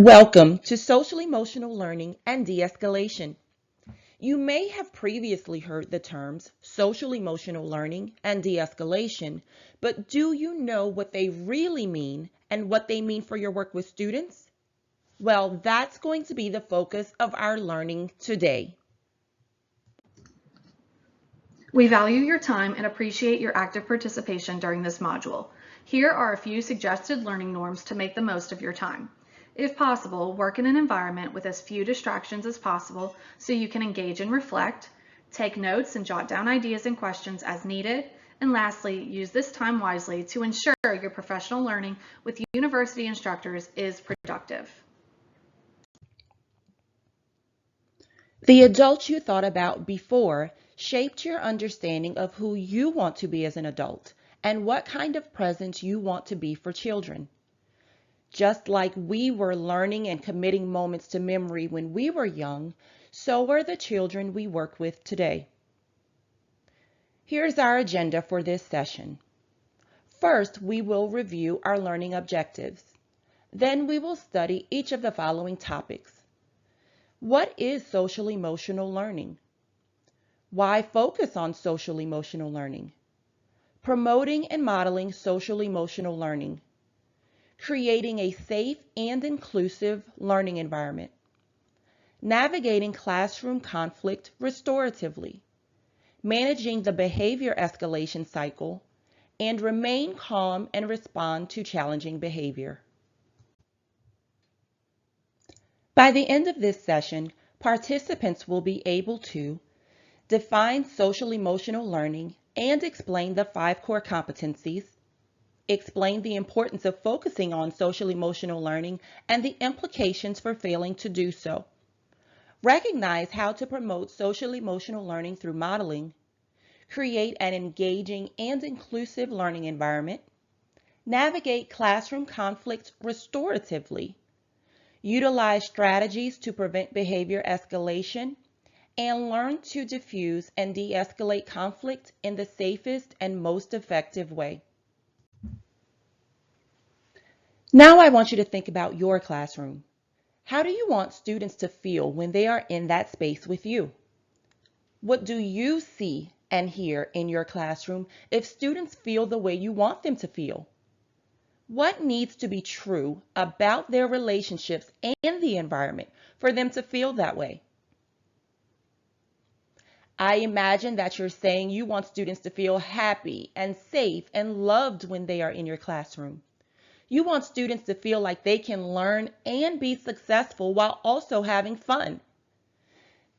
Welcome to Social Emotional Learning and De-Escalation. You may have previously heard the terms social emotional learning and de-escalation, but do you know what they really mean and what they mean for your work with students? Well, that's going to be the focus of our learning today. We value your time and appreciate your active participation during this module. Here are a few suggested learning norms to make the most of your time. If possible, work in an environment with as few distractions as possible so you can engage and reflect, take notes and jot down ideas and questions as needed, and lastly, use this time wisely to ensure your professional learning with university instructors is productive. The adult you thought about before shaped your understanding of who you want to be as an adult and what kind of presence you want to be for children. Just like we were learning and committing moments to memory when we were young, so are the children we work with today. Here's our agenda for this session. First, we will review our learning objectives. Then we will study each of the following topics. What is social emotional learning? Why focus on social emotional learning? Promoting and modeling social emotional learning. Creating a safe and inclusive learning environment. Navigating classroom conflict restoratively. Managing the behavior escalation cycle. And remain calm and respond to challenging behavior. By the end of this session, participants will be able to define social emotional learning and explain the 5 core competencies, explain the importance of focusing on social emotional learning and the implications for failing to do so, recognize how to promote social emotional learning through modeling, create an engaging and inclusive learning environment, navigate classroom conflict restoratively, utilize strategies to prevent behavior escalation, and learn to diffuse and de-escalate conflict in the safest and most effective way. Now I want you to think about your classroom. How do you want students to feel when they are in that space with you? What do you see and hear in your classroom if students feel the way you want them to feel? What needs to be true about their relationships and the environment for them to feel that way? I imagine that you're saying you want students to feel happy and safe and loved when they are in your classroom. You want students to feel like they can learn and be successful while also having fun.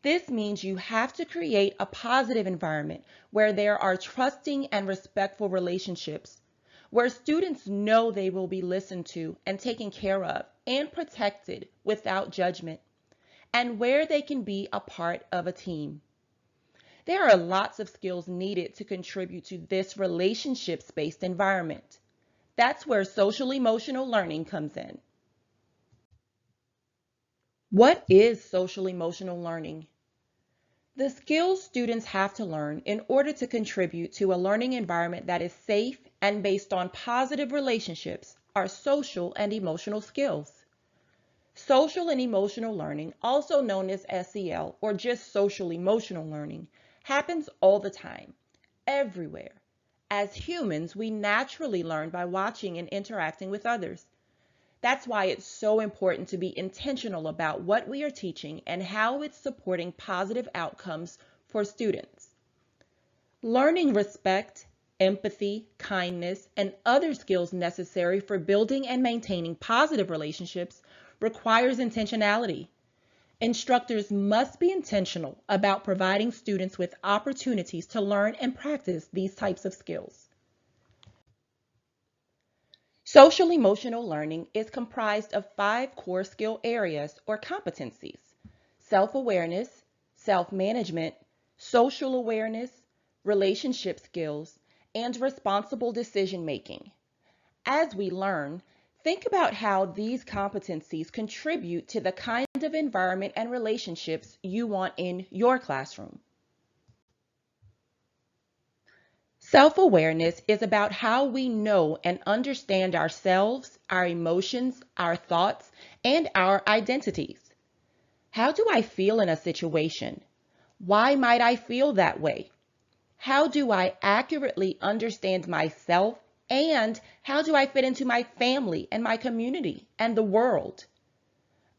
This means you have to create a positive environment where there are trusting and respectful relationships, where students know they will be listened to and taken care of and protected without judgment, and where they can be a part of a team. There are lots of skills needed to contribute to this relationships-based environment. That's where social emotional learning comes in. What is social emotional learning? The skills students have to learn in order to contribute to a learning environment that is safe and based on positive relationships are social and emotional skills. Social and emotional learning, also known as SEL or just social emotional learning, happens all the time, everywhere. As humans, we naturally learn by watching and interacting with others. That's why it's so important to be intentional about what we are teaching and how it's supporting positive outcomes for students. Learning respect, empathy, kindness, and other skills necessary for building and maintaining positive relationships requires intentionality. Instructors must be intentional about providing students with opportunities to learn and practice these types of skills. Social emotional learning is comprised of 5 core skill areas or competencies: self-awareness, self-management, social awareness, relationship skills, and responsible decision-making. As we learn, think about how these competencies contribute to the kind of environment and relationships you want in your classroom. Self-awareness is about how we know and understand ourselves, our emotions, our thoughts, and our identities. How do I feel in a situation? Why might I feel that way? How do I accurately understand myself? And how do I fit into my family and my community and the world?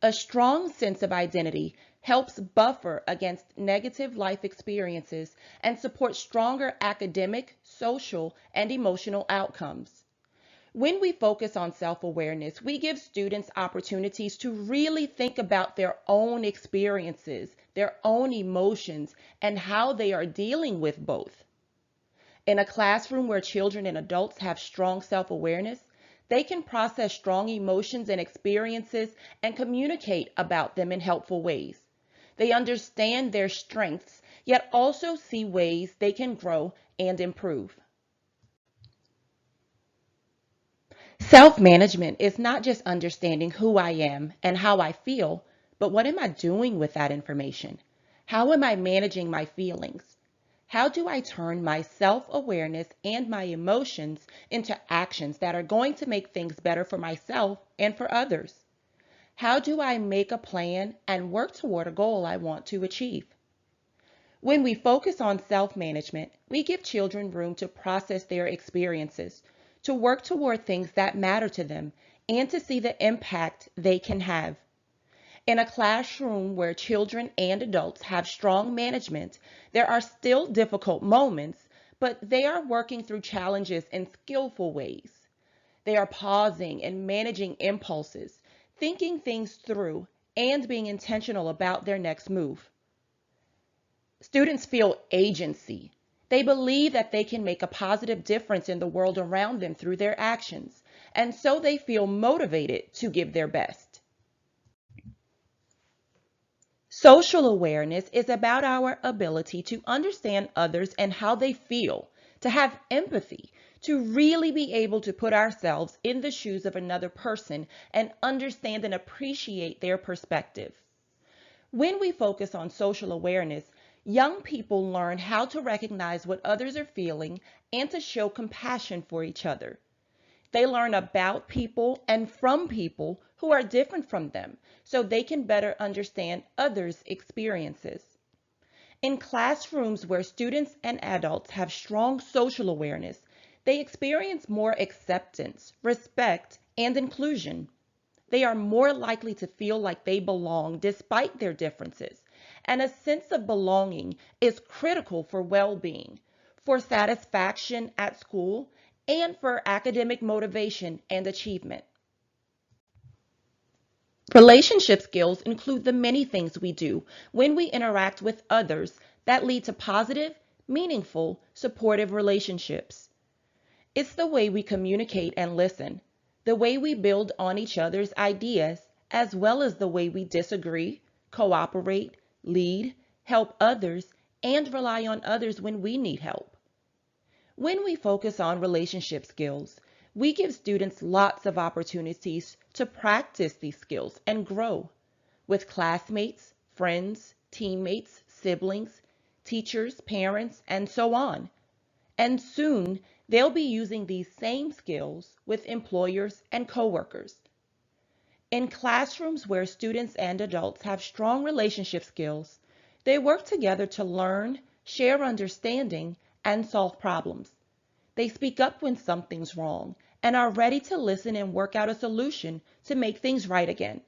A strong sense of identity helps buffer against negative life experiences and support stronger academic, social, and emotional outcomes. When we focus on self-awareness, we give students opportunities to really think about their own experiences, their own emotions, and how they are dealing with both. In a classroom where children and adults have strong self-awareness, they can process strong emotions and experiences and communicate about them in helpful ways. They understand their strengths, yet also see ways they can grow and improve. Self-management is not just understanding who I am and how I feel, but what am I doing with that information? How am I managing my feelings? How do I turn my self-awareness and my emotions into actions that are going to make things better for myself and for others? How do I make a plan and work toward a goal I want to achieve? When we focus on self-management, we give children room to process their experiences, to work toward things that matter to them, and to see the impact they can have. In a classroom where children and adults have strong management, there are still difficult moments, but they are working through challenges in skillful ways. They are pausing and managing impulses, thinking things through, and being intentional about their next move. Students feel agency. They believe that they can make a positive difference in the world around them through their actions, and so they feel motivated to give their best. Social awareness is about our ability to understand others and how they feel, to have empathy, to really be able to put ourselves in the shoes of another person and understand and appreciate their perspective. When we focus on social awareness, young people learn how to recognize what others are feeling and to show compassion for each other. They learn about people and from people who are different from them so they can better understand others' experiences. In classrooms where students and adults have strong social awareness, they experience more acceptance, respect, and inclusion. They are more likely to feel like they belong despite their differences, and a sense of belonging is critical for well-being, for satisfaction at school, and for academic motivation and achievement. Relationship skills include the many things we do when we interact with others that lead to positive, meaningful, supportive relationships. It's the way we communicate and listen, the way we build on each other's ideas, as well as the way we disagree, cooperate, lead, help others, and rely on others when we need help. When we focus on relationship skills, we give students lots of opportunities to practice these skills and grow with classmates, friends, teammates, siblings, teachers, parents, and so on. And soon, they'll be using these same skills with employers and coworkers. In classrooms where students and adults have strong relationship skills, they work together to learn, share understanding, and solve problems. They speak up when something's wrong and are ready to listen and work out a solution to make things right again.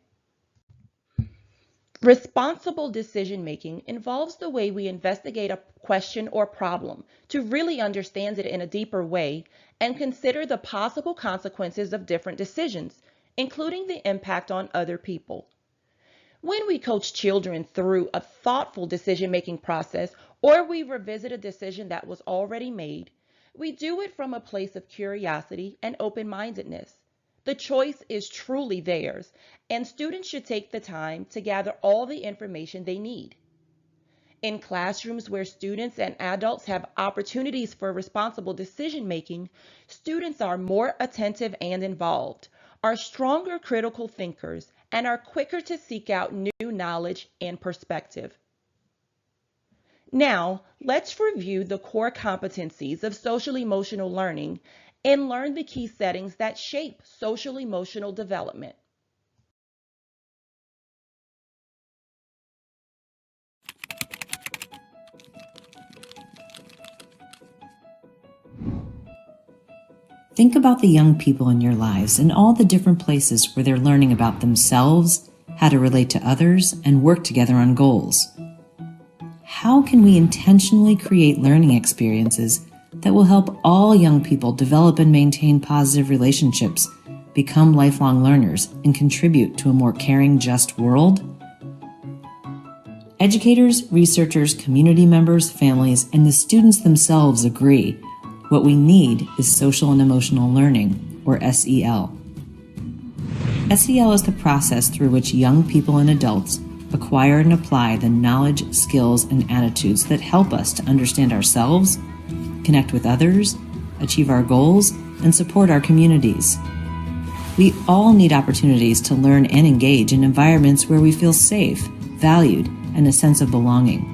Responsible decision-making involves the way we investigate a question or problem to really understand it in a deeper way and consider the possible consequences of different decisions, including the impact on other people. When we coach children through a thoughtful decision-making process or we revisit a decision that was already made, we do it from a place of curiosity and open-mindedness. The choice is truly theirs, and students should take the time to gather all the information they need. In classrooms where students and adults have opportunities for responsible decision-making, students are more attentive and involved, are stronger critical thinkers, and are quicker to seek out new knowledge and perspective. Now, let's review the core competencies of social emotional learning and learn the key settings that shape social emotional development. Think about the young people in your lives and all the different places where they're learning about themselves, how to relate to others, and work together on goals. How can we intentionally create learning experiences that will help all young people develop and maintain positive relationships, become lifelong learners, and contribute to a more caring, just world? Educators, researchers, community members, families, and the students themselves agree what we need is social and emotional learning, or SEL. SEL is the process through which young people and adults acquire and apply the knowledge, skills, and attitudes that help us to understand ourselves, connect with others, achieve our goals, and support our communities. We all need opportunities to learn and engage in environments where we feel safe, valued, and a sense of belonging.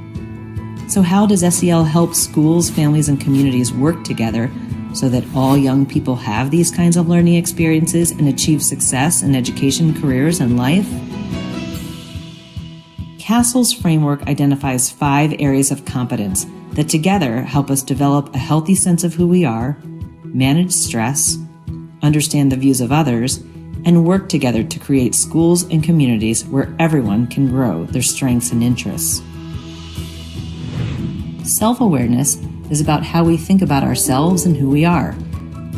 So how does SEL help schools, families, and communities work together so that all young people have these kinds of learning experiences and achieve success in education, careers, and life? CASTLE's framework identifies 5 areas of competence that together help us develop a healthy sense of who we are, manage stress, understand the views of others, and work together to create schools and communities where everyone can grow their strengths and interests. Self-awareness is about how we think about ourselves and who we are.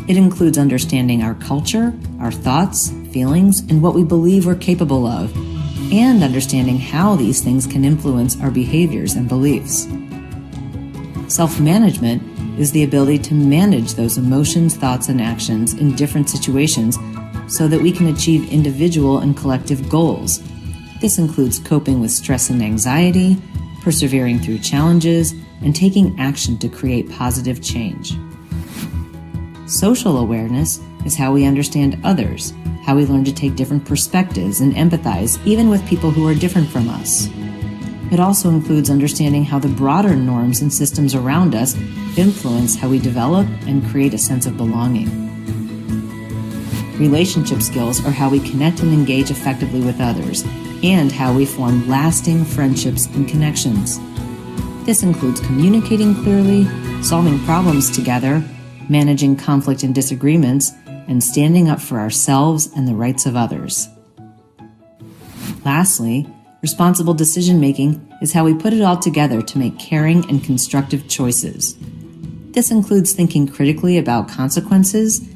It includes understanding our culture, our thoughts, feelings, and what we believe we're capable of, and understanding how these things can influence our behaviors and beliefs. Self-management is the ability to manage those emotions, thoughts, and actions in different situations so that we can achieve individual and collective goals. This includes coping with stress and anxiety, persevering through challenges, and taking action to create positive change. Social awareness is how we understand others, how we learn to take different perspectives and empathize even with people who are different from us. It also includes understanding how the broader norms and systems around us influence how we develop and create a sense of belonging. Relationship skills are how we connect and engage effectively with others, and how we form lasting friendships and connections. This includes communicating clearly, solving problems together, managing conflict and disagreements, and standing up for ourselves and the rights of others. Lastly, responsible decision-making is how we put it all together to make caring and constructive choices. This includes thinking critically about consequences,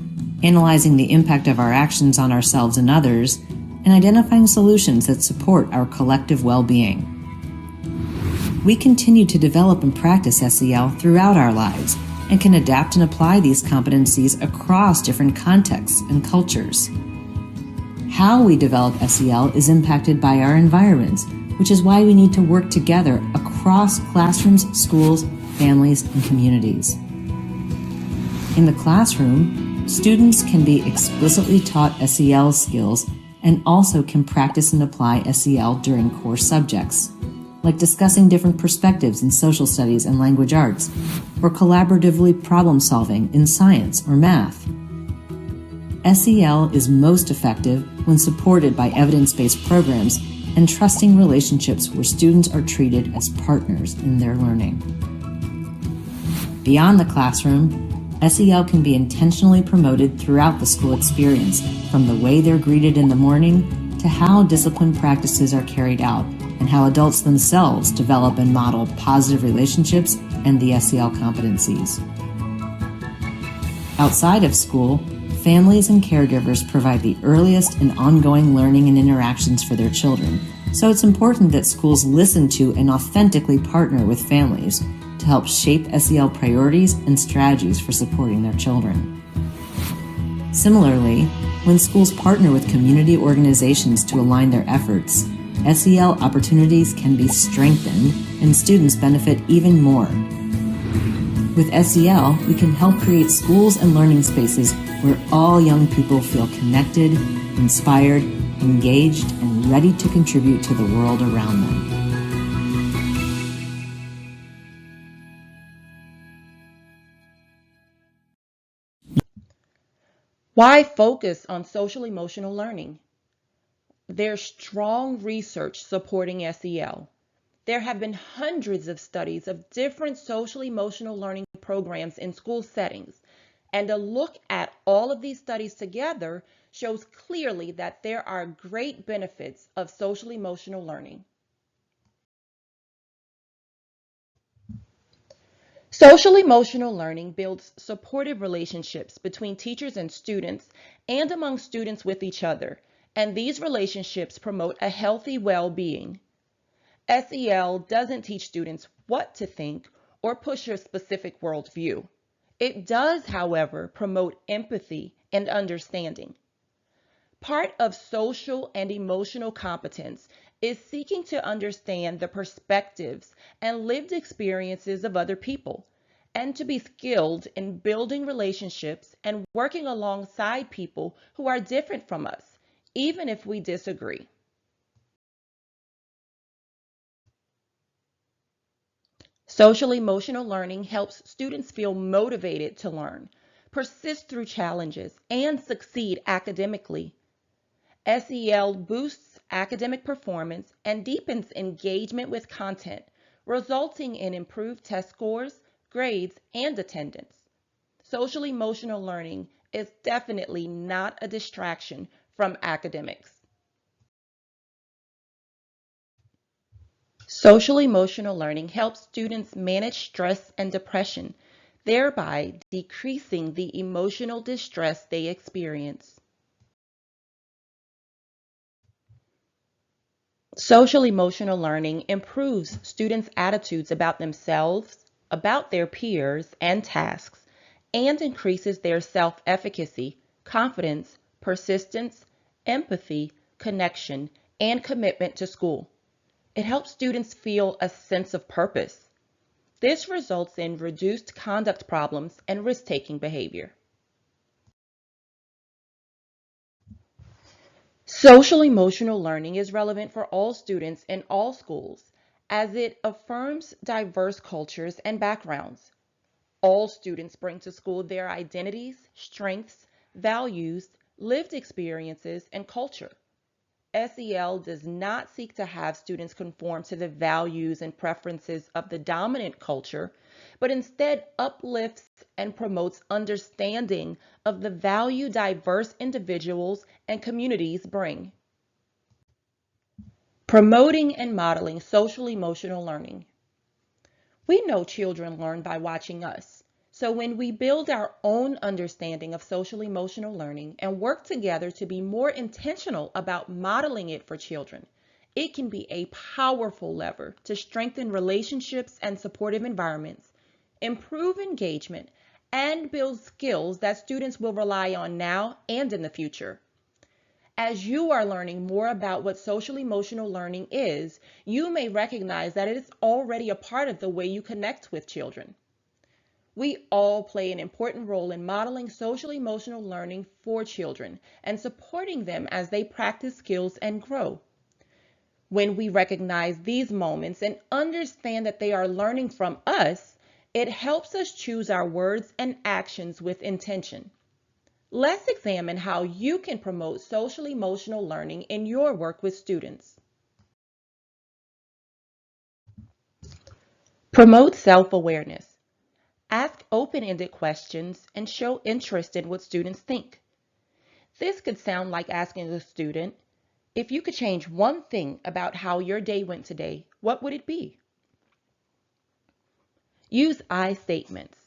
analyzing the impact of our actions on ourselves and others, and identifying solutions that support our collective well-being. We continue to develop and practice SEL throughout our lives and can adapt and apply these competencies across different contexts and cultures. How we develop SEL is impacted by our environments, which is why we need to work together across classrooms, schools, families, and communities. In the classroom, students can be explicitly taught SEL skills and also can practice and apply SEL during core subjects, like discussing different perspectives in social studies and language arts, or collaboratively problem solving in science or math. SEL is most effective when supported by evidence-based programs and trusting relationships where students are treated as partners in their learning. Beyond the classroom, SEL can be intentionally promoted throughout the school experience, from the way they're greeted in the morning to how discipline practices are carried out and how adults themselves develop and model positive relationships and the SEL competencies. Outside of school, families and caregivers provide the earliest and ongoing learning and interactions for their children, so it's important that schools listen to and authentically partner with families to help shape SEL priorities and strategies for supporting their children. Similarly, when schools partner with community organizations to align their efforts, SEL opportunities can be strengthened and students benefit even more. With SEL, we can help create schools and learning spaces where all young people feel connected, inspired, engaged, and ready to contribute to the world around them. Why focus on social emotional learning? There's strong research supporting SEL. There have been hundreds of studies of different social emotional learning programs in school settings, and a look at all of these studies together shows clearly that there are great benefits of social emotional learning. Social emotional learning builds supportive relationships between teachers and students and among students with each other, and these relationships promote a healthy well-being. SEL doesn't teach students what to think or push a specific worldview. It does, however, promote empathy and understanding. Part of social and emotional competence is seeking to understand the perspectives and lived experiences of other people, and to be skilled in building relationships and working alongside people who are different from us, even if we disagree. Social emotional learning helps students feel motivated to learn, persist through challenges, and succeed academically. SEL boosts academic performance and deepens engagement with content, resulting in improved test scores, grades, and attendance. Social emotional learning is definitely not a distraction from academics. Social emotional learning helps students manage stress and depression, thereby decreasing the emotional distress they experience. Social emotional learning improves students' attitudes about themselves, about their peers and tasks, and increases their self-efficacy, confidence, persistence, empathy, connection, and commitment to school. It helps students feel a sense of purpose. This results in reduced conduct problems and risk-taking behavior. Social emotional learning is relevant for all students in all schools as it affirms diverse cultures and backgrounds. All students bring to school their identities, strengths, values, lived experiences, and culture. SEL does not seek to have students conform to the values and preferences of the dominant culture, but instead uplifts and promotes understanding of the value diverse individuals and communities bring. Promoting and modeling social emotional learning. We know children learn by watching us. So when we build our own understanding of social emotional learning and work together to be more intentional about modeling it for children, it can be a powerful lever to strengthen relationships and supportive environments, improve engagement, and build skills that students will rely on now and in the future. As you are learning more about what social emotional learning is, you may recognize that it is already a part of the way you connect with children. We all play an important role in modeling social emotional learning for children and supporting them as they practice skills and grow. When we recognize these moments and understand that they are learning from us, it helps us choose our words and actions with intention. Let's examine how you can promote social emotional learning in your work with students. Promote self-awareness. Ask open-ended questions and show interest in what students think. This could sound like asking a student, if you could change one thing about how your day went today, what would it be? Use I statements.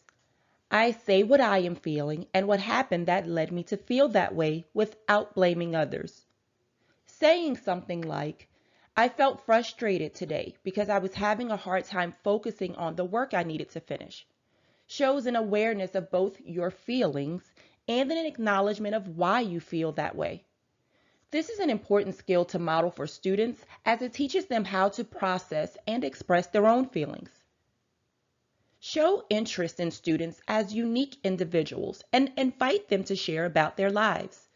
I say what I am feeling and what happened that led me to feel that way without blaming others. Saying something like, I felt frustrated today because I was having a hard time focusing on the work I needed to finish, shows an awareness of both your feelings and an acknowledgement of why you feel that way. This is an important skill to model for students as it teaches them how to process and express their own feelings. Show interest in students as unique individuals and invite them to share about their lives.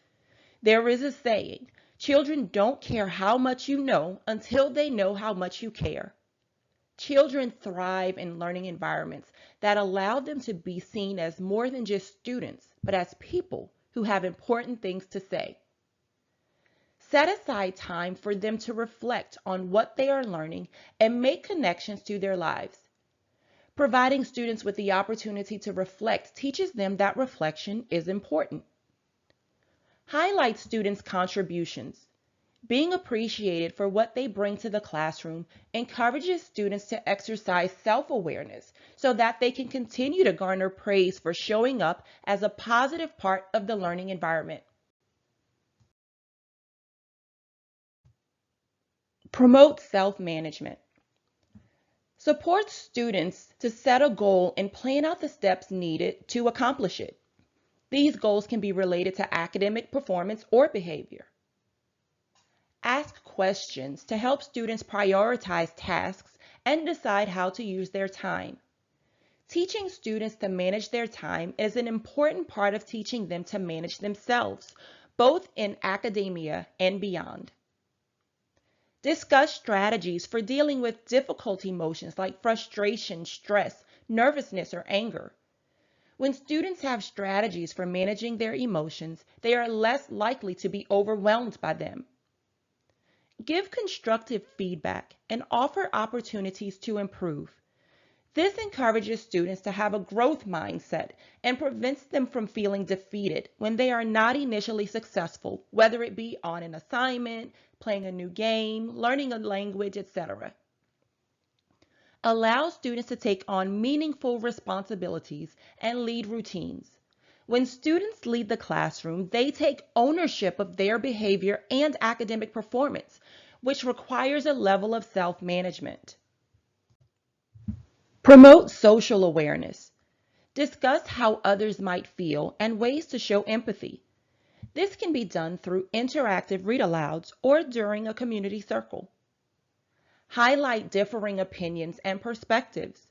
There is a saying, children don't care how much you know until they know how much you care. Children thrive in learning environments that allow them to be seen as more than just students, but as people who have important things to say. Set aside time for them to reflect on what they are learning and make connections to their lives. Providing students with the opportunity to reflect teaches them that reflection is important. Highlight students' contributions. Being appreciated for what they bring to the classroom encourages students to exercise self-awareness so that they can continue to garner praise for showing up as a positive part of the learning environment. Promote self-management. Support students to set a goal and plan out the steps needed to accomplish it. These goals can be related to academic performance or behavior. Ask questions to help students prioritize tasks and decide how to use their time. Teaching students to manage their time is an important part of teaching them to manage themselves, both in academia and beyond. Discuss strategies for dealing with difficult emotions like frustration, stress, nervousness, or anger. When students have strategies for managing their emotions, they are less likely to be overwhelmed by them. Give constructive feedback and offer opportunities to improve. This encourages students to have a growth mindset and prevents them from feeling defeated when they are not initially successful, whether it be on an assignment, playing a new game, learning a language, etc. Allow students to take on meaningful responsibilities and lead routines. When students lead the classroom, they take ownership of their behavior and academic performance, which requires a level of self-management. Promote social awareness. Discuss how others might feel and ways to show empathy. This can be done through interactive read-alouds or during a community circle. Highlight differing opinions and perspectives.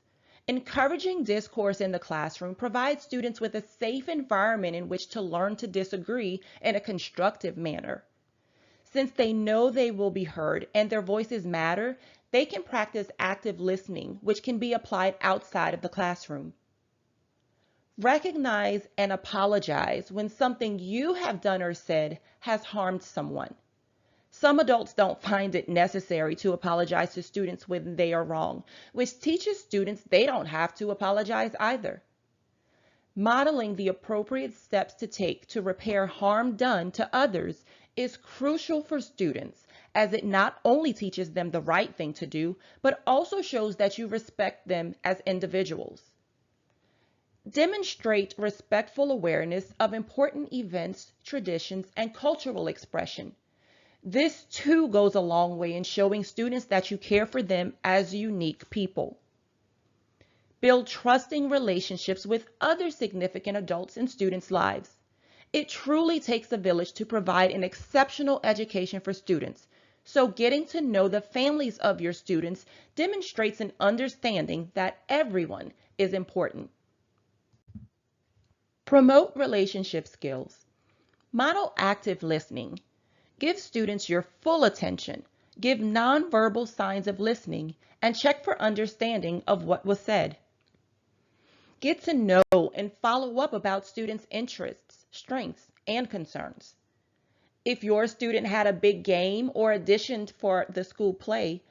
Encouraging discourse in the classroom provides students with a safe environment in which to learn to disagree in a constructive manner. Since they know they will be heard and their voices matter, they can practice active listening, which can be applied outside of the classroom. Recognize and apologize when something you have done or said has harmed someone. Some adults don't find it necessary to apologize to students when they are wrong, which teaches students they don't have to apologize either. Modeling the appropriate steps to take to repair harm done to others is crucial for students, as it not only teaches them the right thing to do, but also shows that you respect them as individuals. Demonstrate respectful awareness of important events, traditions, and cultural expression. This too goes a long way in showing students that you care for them as unique people. Build trusting relationships with other significant adults in students' lives. It truly takes a village to provide an exceptional education for students, so getting to know the families of your students demonstrates an understanding that everyone is important. Promote relationship skills. Model active listening. Give students your full attention. Give nonverbal signs of listening and check for understanding of what was said. Get to know and follow up about students' interests, strengths, and concerns. If your student had a big game or auditioned for the school play,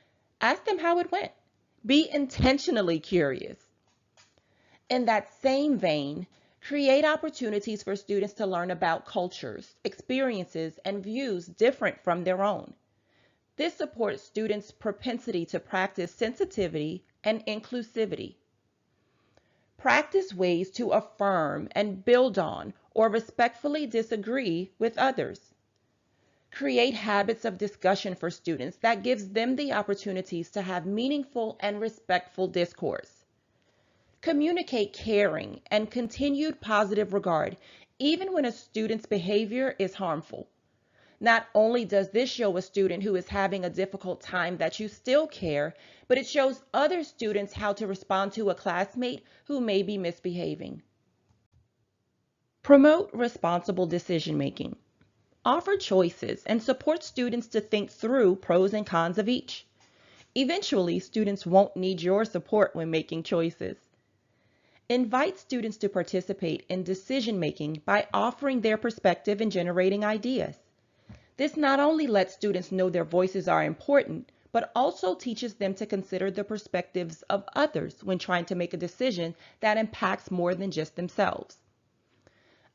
ask them how it went. Be intentionally curious. In that same vein, create opportunities for students to learn about cultures, experiences, and views different from their own. This supports students' propensity to practice sensitivity and inclusivity. Practice ways to affirm and build on or respectfully disagree with others. Create habits of discussion for students that gives them the opportunities to have meaningful and respectful discourse. Communicate caring and continued positive regard, even when a student's behavior is harmful. Not only does this show a student who is having a difficult time that you still care, but it shows other students how to respond to a classmate who may be misbehaving. Promote responsible decision making. Offer choices and support students to think through pros and cons of each. Eventually, students won't need your support when making choices. Invite students to participate in decision making by offering their perspective and generating ideas. This not only lets students know their voices are important, but also teaches them to consider the perspectives of others when trying to make a decision that impacts more than just themselves.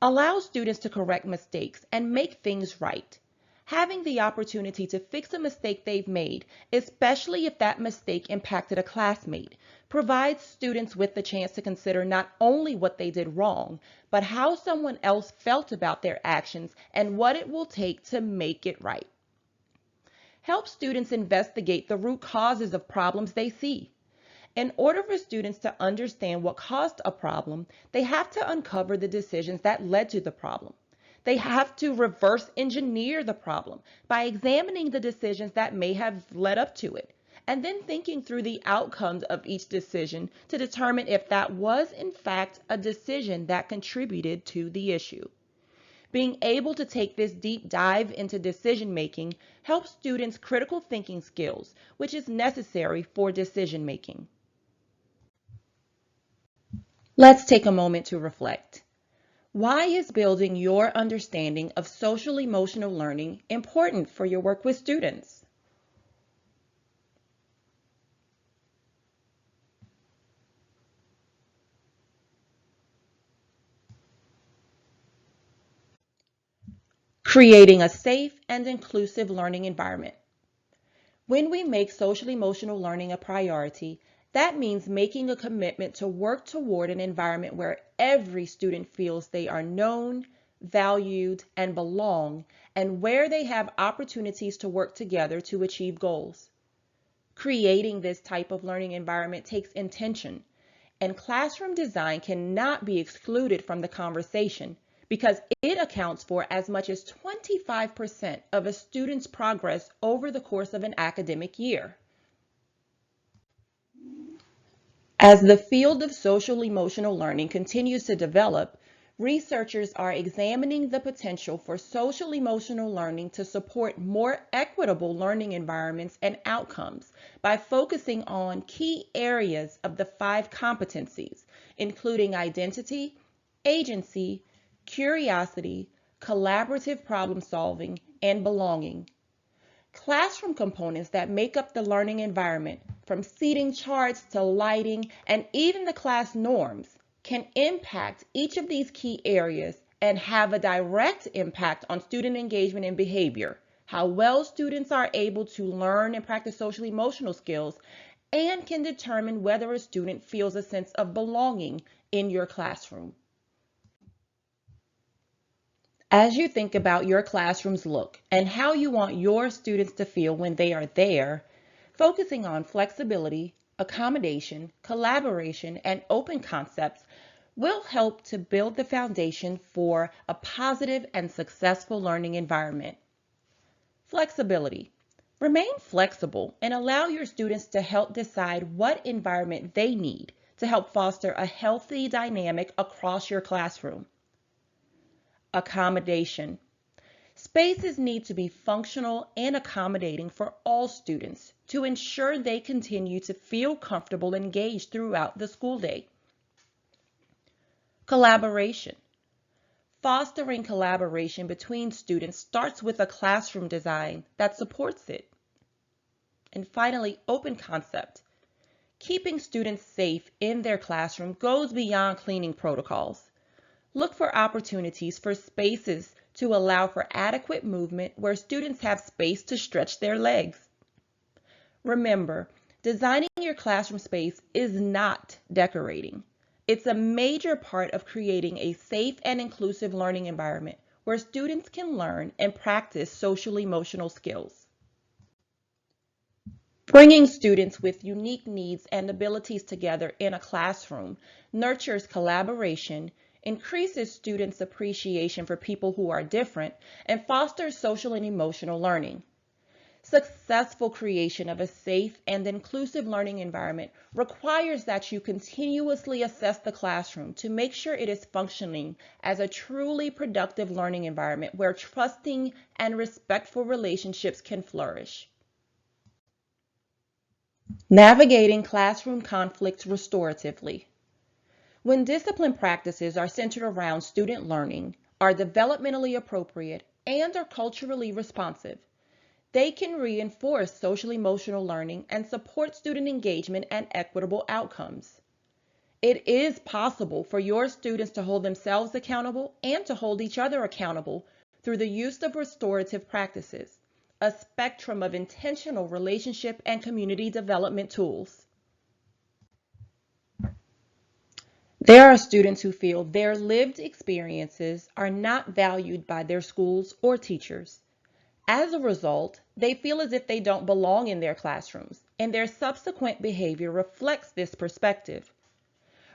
Allow students to correct mistakes and make things right. Having the opportunity to fix a mistake they've made, especially if that mistake impacted a classmate, provides students with the chance to consider not only what they did wrong, but how someone else felt about their actions and what it will take to make it right. Help students investigate the root causes of problems they see. In order for students to understand what caused a problem, they have to uncover the decisions that led to the problem. They have to reverse engineer the problem by examining the decisions that may have led up to it, and then thinking through the outcomes of each decision to determine if that was in fact a decision that contributed to the issue. Being able to take this deep dive into decision making helps students' critical thinking skills, which is necessary for decision making. Let's take a moment to reflect. Why is building your understanding of social emotional learning important for your work with students? Creating a safe and inclusive learning environment. When we make social emotional learning a priority, that means making a commitment to work toward an environment where every student feels they are known, valued, and belong, and where they have opportunities to work together to achieve goals. Creating this type of learning environment takes intention, and classroom design cannot be excluded from the conversation because it accounts for as much as 25% of a student's progress over the course of an academic year. As the field of social emotional learning continues to develop, researchers are examining the potential for social emotional learning to support more equitable learning environments and outcomes by focusing on key areas of the 5 competencies, including identity, agency, curiosity, collaborative problem solving, and belonging. Classroom components that make up the learning environment, from seating charts to lighting and even the class norms, can impact each of these key areas and have a direct impact on student engagement and behavior, how well students are able to learn and practice social emotional skills, and can determine whether a student feels a sense of belonging in your classroom. As you think about your classroom's look and how you want your students to feel when they are there, focusing on flexibility, accommodation, collaboration, and open concepts will help to build the foundation for a positive and successful learning environment. Flexibility. Remain flexible and allow your students to help decide what environment they need to help foster a healthy dynamic across your classroom. Accommodation. Spaces need to be functional and accommodating for all students to ensure they continue to feel comfortable and engaged throughout the school day. Collaboration. Fostering collaboration between students starts with a classroom design that supports it. And finally, open concept. Keeping students safe in their classroom goes beyond cleaning protocols. Look for opportunities for spaces to allow for adequate movement where students have space to stretch their legs. Remember, designing your classroom space is not decorating. It's a major part of creating a safe and inclusive learning environment where students can learn and practice social emotional skills. Bringing students with unique needs and abilities together in a classroom nurtures collaboration, increases students' appreciation for people who are different, and fosters social and emotional learning. Successful creation of a safe and inclusive learning environment requires that you continuously assess the classroom to make sure it is functioning as a truly productive learning environment where trusting and respectful relationships can flourish. Navigating classroom conflicts restoratively. When discipline practices are centered around student learning, are developmentally appropriate, and are culturally responsive, they can reinforce social emotional learning and support student engagement and equitable outcomes. It is possible for your students to hold themselves accountable and to hold each other accountable through the use of restorative practices, a spectrum of intentional relationship and community development tools. There are students who feel their lived experiences are not valued by their schools or teachers. As a result, they feel as if they don't belong in their classrooms, and their subsequent behavior reflects this perspective.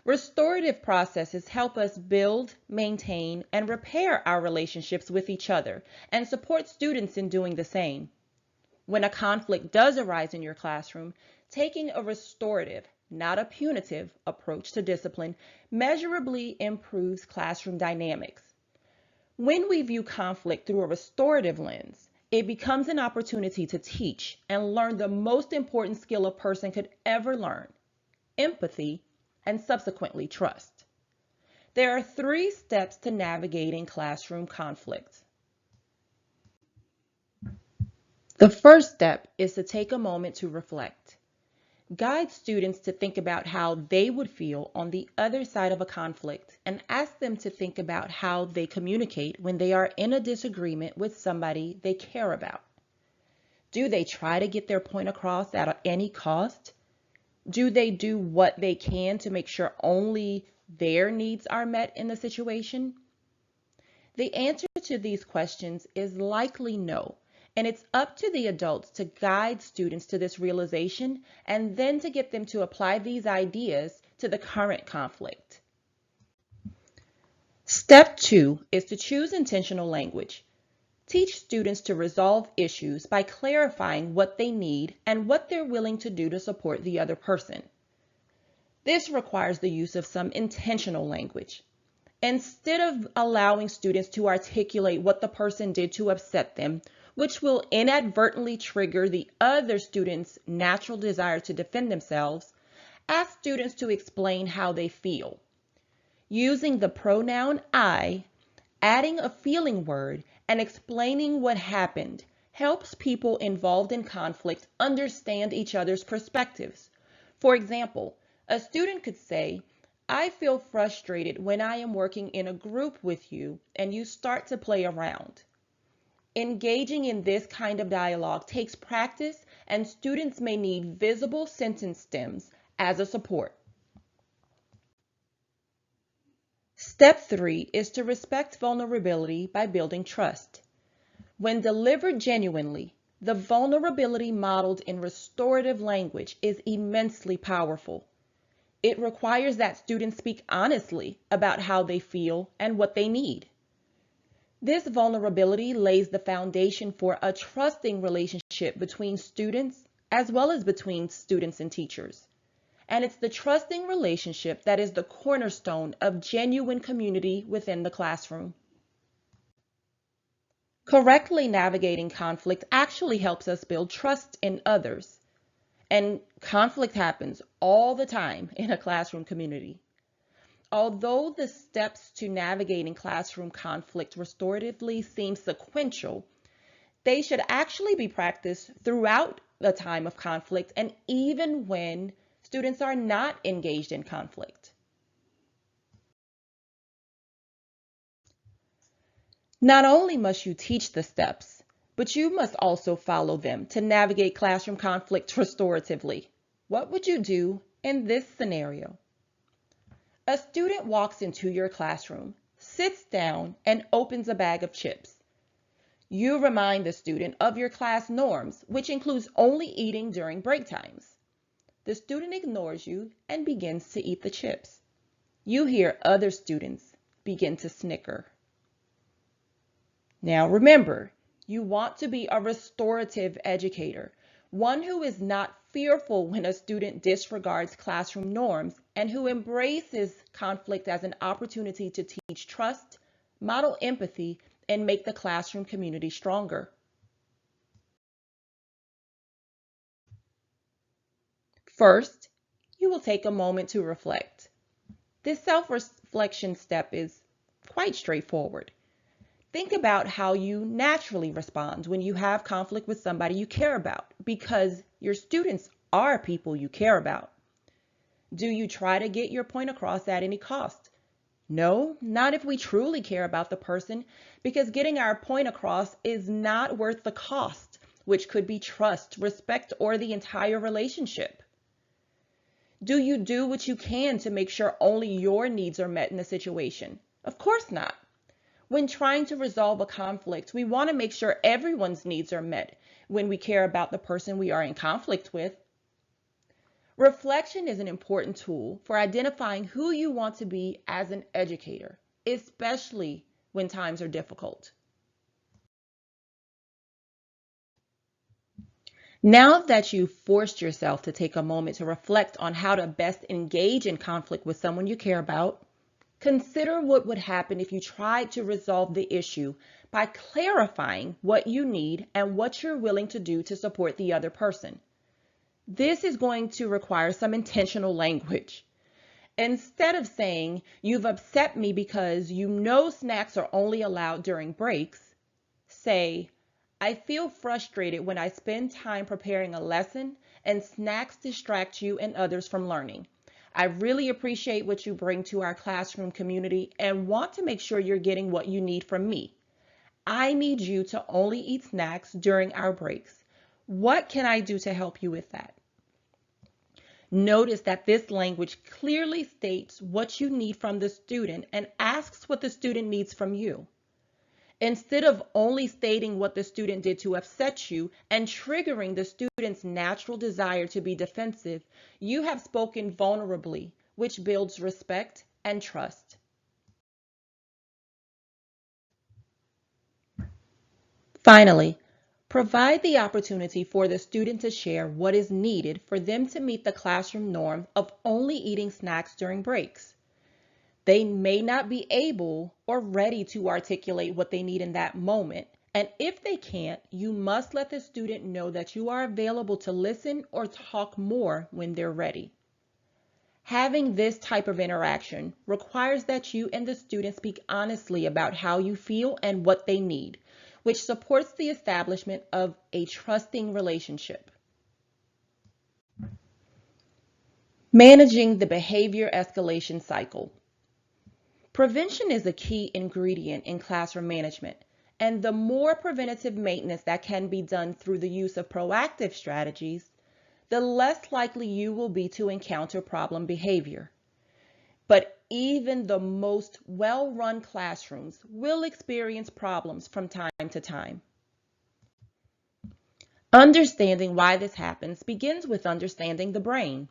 Restorative processes help us build, maintain, and repair our relationships with each other and support students in doing the same. When a conflict does arise in your classroom, taking a restorative, not a punitive, approach to discipline measurably improves classroom dynamics. When we view conflict through a restorative lens, it becomes an opportunity to teach and learn the most important skill a person could ever learn: empathy, and subsequently trust. There are 3 steps to navigating classroom conflict. The first step is to take a moment to reflect. Guide students to think about how they would feel on the other side of a conflict and ask them to think about how they communicate when they are in a disagreement with somebody they care about. Do they try to get their point across at any cost? Do they do what they can to make sure only their needs are met in the situation? The answer to these questions is likely no, and it's up to the adults to guide students to this realization and then to get them to apply these ideas to the current conflict. Step 2 is to choose intentional language. Teach students to resolve issues by clarifying what they need and what they're willing to do to support the other person. This requires the use of some intentional language. Instead of allowing students to articulate what the person did to upset them, which will inadvertently trigger the other student's natural desire to defend themselves, ask students to explain how they feel. Using the pronoun I, adding a feeling word, and explaining what happened helps people involved in conflict understand each other's perspectives. For example, a student could say, "I feel frustrated when I am working in a group with you and you start to play around." Engaging in this kind of dialogue takes practice, and students may need visible sentence stems as a support. Step 3 is to respect vulnerability by building trust. When delivered genuinely, the vulnerability modeled in restorative language is immensely powerful. It requires that students speak honestly about how they feel and what they need. This vulnerability lays the foundation for a trusting relationship between students as well as between students and teachers. And it's the trusting relationship that is the cornerstone of genuine community within the classroom. Correctly navigating conflict actually helps us build trust in others. And conflict happens all the time in a classroom community. Although the steps to navigating classroom conflict restoratively seem sequential, they should actually be practiced throughout the time of conflict and even when students are not engaged in conflict. Not only must you teach the steps, but you must also follow them to navigate classroom conflict restoratively. What would you do in this scenario? A student walks into your classroom, sits down, and opens a bag of chips. You remind the student of your class norms, which includes only eating during break times. The student ignores you and begins to eat the chips. You hear other students begin to snicker. Now remember, you want to be a restorative educator, one who is not fearful when a student disregards classroom norms and who embraces conflict as an opportunity to teach trust, model empathy, and make the classroom community stronger. First, you will take a moment to reflect. This self-reflection step is quite straightforward. Think about how you naturally respond when you have conflict with somebody you care about, because your students are people you care about. Do you try to get your point across at any cost? No, not if we truly care about the person, because getting our point across is not worth the cost, which could be trust, respect, or the entire relationship. Do you do what you can to make sure only your needs are met in the situation? Of course not. When trying to resolve a conflict, we want to make sure everyone's needs are met when we care about the person we are in conflict with. Reflection is an important tool for identifying who you want to be as an educator, especially when times are difficult. Now that you've forced yourself to take a moment to reflect on how to best engage in conflict with someone you care about, consider what would happen if you tried to resolve the issue by clarifying what you need and what you're willing to do to support the other person. This is going to require some intentional language. Instead of saying, "You've upset me because you know snacks are only allowed during breaks," say, "I feel frustrated when I spend time preparing a lesson and snacks distract you and others from learning. I really appreciate what you bring to our classroom community and want to make sure you're getting what you need from me. I need you to only eat snacks during our breaks. What can I do to help you with that?" Notice that this language clearly states what you need from the student and asks what the student needs from you. Instead of only stating what the student did to upset you and triggering the student's natural desire to be defensive, you have spoken vulnerably, which builds respect and trust. Finally, provide the opportunity for the student to share what is needed for them to meet the classroom norm of only eating snacks during breaks. They may not be able or ready to articulate what they need in that moment, and if they can't, you must let the student know that you are available to listen or talk more when they're ready. Having this type of interaction requires that you and the student speak honestly about how you feel and what they need, which supports the establishment of a trusting relationship. Managing the behavior escalation cycle. Prevention is a key ingredient in classroom management, and the more preventative maintenance that can be done through the use of proactive strategies, the less likely you will be to encounter problem behavior. But even the most well-run classrooms will experience problems from time to time. Understanding why this happens begins with understanding the brain.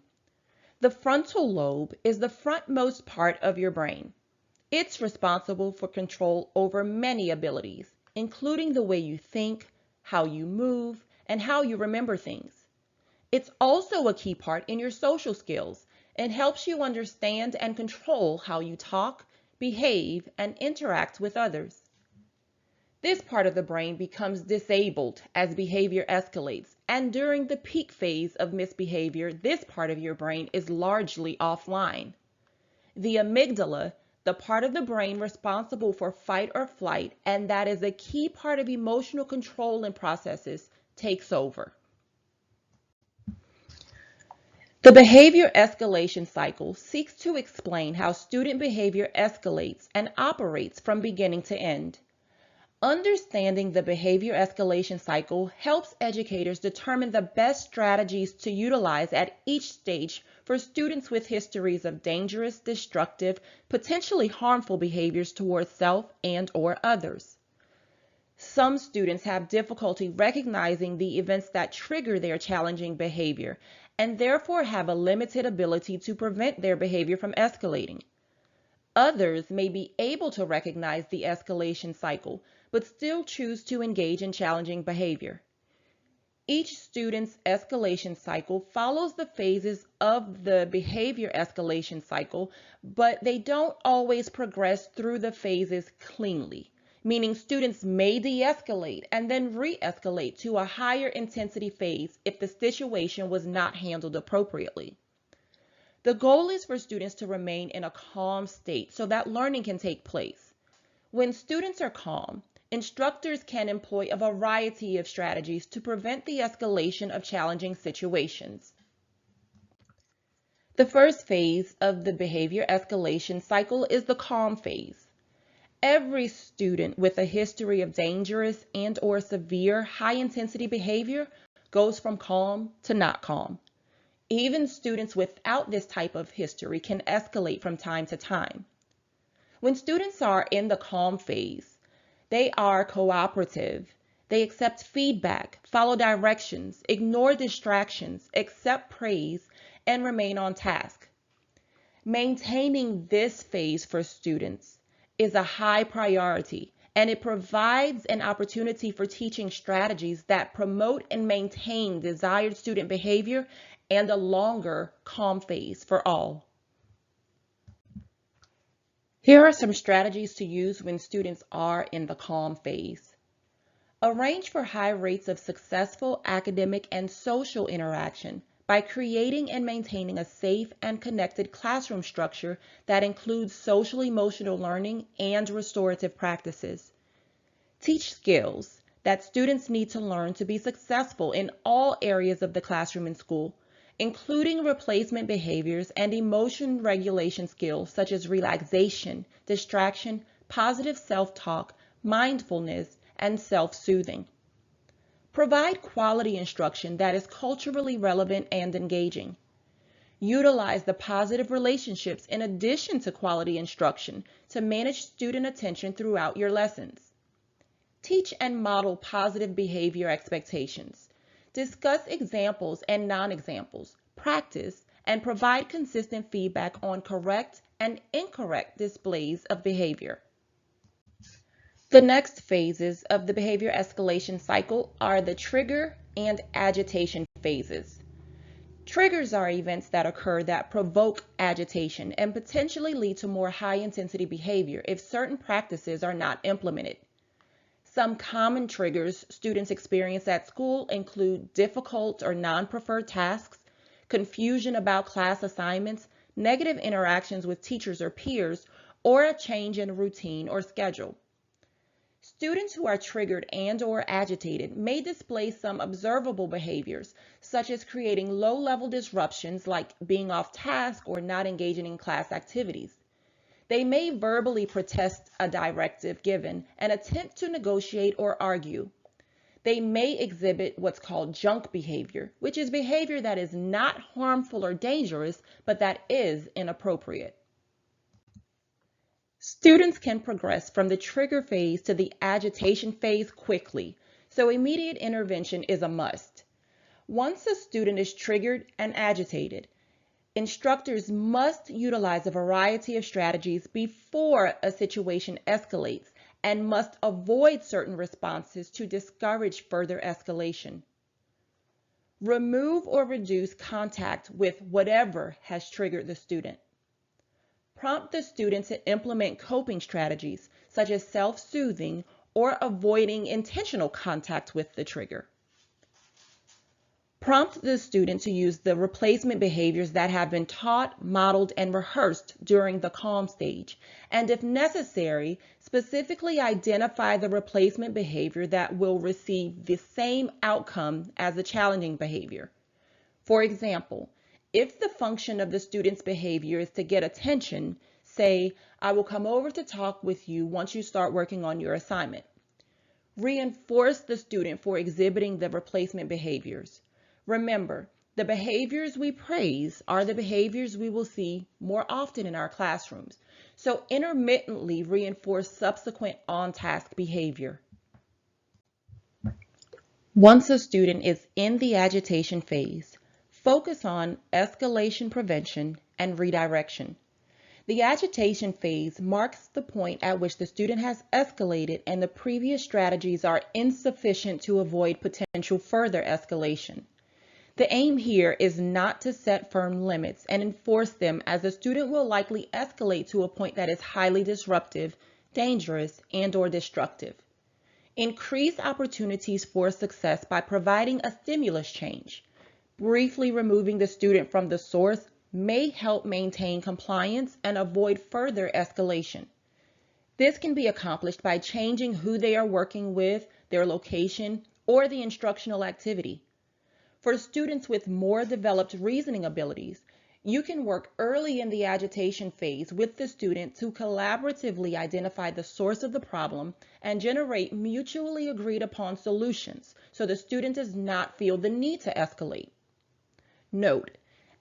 The frontal lobe is the frontmost part of your brain. It's responsible for control over many abilities, including the way you think, how you move, and how you remember things. It's also a key part in your social skills and helps you understand and control how you talk, behave, and interact with others. This part of the brain becomes disabled as behavior escalates, and during the peak phase of misbehavior, this part of your brain is largely offline. The amygdala, the part of the brain responsible for fight or flight, and that is a key part of emotional control and processes, takes over. The behavior escalation cycle seeks to explain how student behavior escalates and operates from beginning to end. Understanding the behavior escalation cycle helps educators determine the best strategies to utilize at each stage for students with histories of dangerous, destructive, potentially harmful behaviors towards self and/or others. Some students have difficulty recognizing the events that trigger their challenging behavior and therefore have a limited ability to prevent their behavior from escalating. Others may be able to recognize the escalation cycle, but still choose to engage in challenging behavior. Each student's escalation cycle follows the phases of the behavior escalation cycle, but they don't always progress through the phases cleanly, meaning students may de-escalate and then re-escalate to a higher intensity phase if the situation was not handled appropriately. The goal is for students to remain in a calm state so that learning can take place. When students are calm, instructors can employ a variety of strategies to prevent the escalation of challenging situations. The first phase of the behavior escalation cycle is the calm phase. Every student with a history of dangerous and/or severe high-intensity behavior goes from calm to not calm. Even students without this type of history can escalate from time to time. When students are in the calm phase, they are cooperative. They accept feedback, follow directions, ignore distractions, accept praise, and remain on task. Maintaining this phase for students is a high priority, and it provides an opportunity for teaching strategies that promote and maintain desired student behavior and a longer calm phase for all. Here are some strategies to use when students are in the calm phase. Arrange for high rates of successful academic and social interaction by creating and maintaining a safe and connected classroom structure that includes social emotional learning and restorative practices. Teach skills that students need to learn to be successful in all areas of the classroom and school, including replacement behaviors and emotion regulation skills such as relaxation, distraction, positive self-talk, mindfulness, and self-soothing. Provide quality instruction that is culturally relevant and engaging. Utilize the positive relationships in addition to quality instruction to manage student attention throughout your lessons. Teach and model positive behavior expectations. Discuss examples and non-examples, practice, and provide consistent feedback on correct and incorrect displays of behavior. The next phases of the behavior escalation cycle are the trigger and agitation phases. Triggers are events that occur that provoke agitation and potentially lead to more high-intensity behavior if certain practices are not implemented. Some common triggers students experience at school include difficult or non-preferred tasks, confusion about class assignments, negative interactions with teachers or peers, or a change in routine or schedule. Students who are triggered and/or agitated may display some observable behaviors, such as creating low-level disruptions like being off task or not engaging in class activities. They may verbally protest a directive given and attempt to negotiate or argue. They may exhibit what's called junk behavior, which is behavior that is not harmful or dangerous, but that is inappropriate. Students can progress from the trigger phase to the agitation phase quickly, so immediate intervention is a must. Once a student is triggered and agitated, instructors must utilize a variety of strategies before a situation escalates and must avoid certain responses to discourage further escalation. Remove or reduce contact with whatever has triggered the student. Prompt the student to implement coping strategies such as self-soothing or avoiding intentional contact with the trigger. Prompt the student to use the replacement behaviors that have been taught, modeled, and rehearsed during the calm stage, and if necessary, specifically identify the replacement behavior that will receive the same outcome as the challenging behavior. For example, if the function of the student's behavior is to get attention, say, "I will come over to talk with you once you start working on your assignment." Reinforce the student for exhibiting the replacement behaviors. Remember, the behaviors we praise are the behaviors we will see more often in our classrooms, so intermittently reinforce subsequent on-task behavior. Once a student is in the agitation phase, focus on escalation prevention and redirection. The agitation phase marks the point at which the student has escalated and the previous strategies are insufficient to avoid potential further escalation. The aim here is not to set firm limits and enforce them, as the student will likely escalate to a point that is highly disruptive, dangerous, and/or destructive. Increase opportunities for success by providing a stimulus change, briefly removing the student from the source, may help maintain compliance and avoid further escalation. This can be accomplished by changing who they are working with, their location, or the instructional activity. For students with more developed reasoning abilities, you can work early in the agitation phase with the student to collaboratively identify the source of the problem and generate mutually agreed upon solutions so the student does not feel the need to escalate. Note,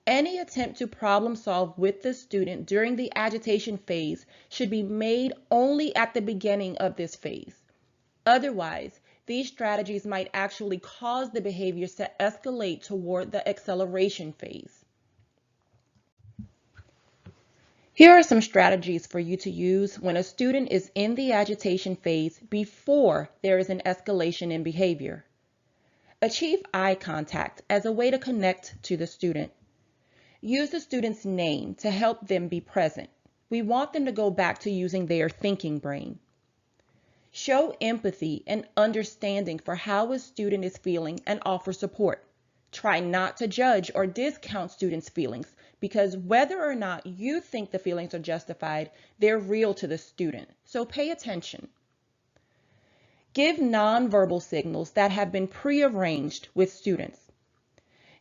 any attempt to problem solve with the student during the agitation phase should be made only at the beginning of this phase. Otherwise, these strategies might actually cause the behaviors to escalate toward the acceleration phase. Here are some strategies for you to use when a student is in the agitation phase before there is an escalation in behavior. Achieve eye contact as a way to connect to the student. Use the student's name to help them be present. We want them to go back to using their thinking brain. Show empathy and understanding for how a student is feeling and offer support. Try not to judge or discount students' feelings because whether or not you think the feelings are justified, they're real to the student, so pay attention. Give nonverbal signals that have been prearranged with students.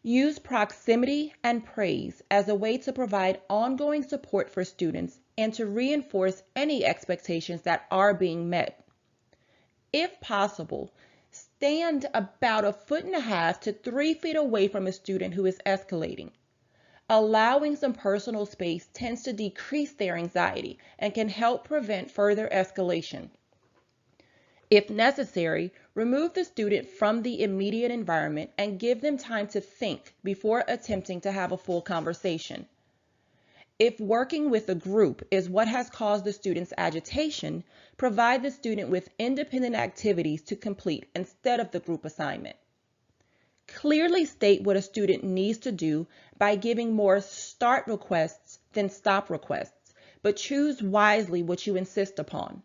Use proximity and praise as a way to provide ongoing support for students and to reinforce any expectations that are being met. If possible, stand about 1.5 to 3 feet away from a student who is escalating. Allowing some personal space tends to decrease their anxiety and can help prevent further escalation. If necessary, remove the student from the immediate environment and give them time to think before attempting to have a full conversation. If working with a group is what has caused the student's agitation, provide the student with independent activities to complete instead of the group assignment. Clearly state what a student needs to do by giving more start requests than stop requests, but choose wisely what you insist upon.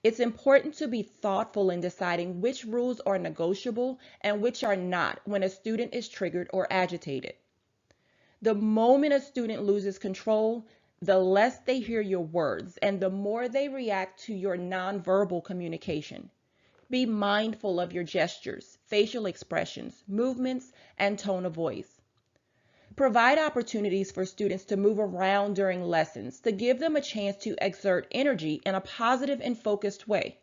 It's important to be thoughtful in deciding which rules are negotiable and which are not when a student is triggered or agitated. The moment a student loses control, the less they hear your words and the more they react to your nonverbal communication. Be mindful of your gestures, facial expressions, movements, and tone of voice. Provide opportunities for students to move around during lessons to give them a chance to exert energy in a positive and focused way.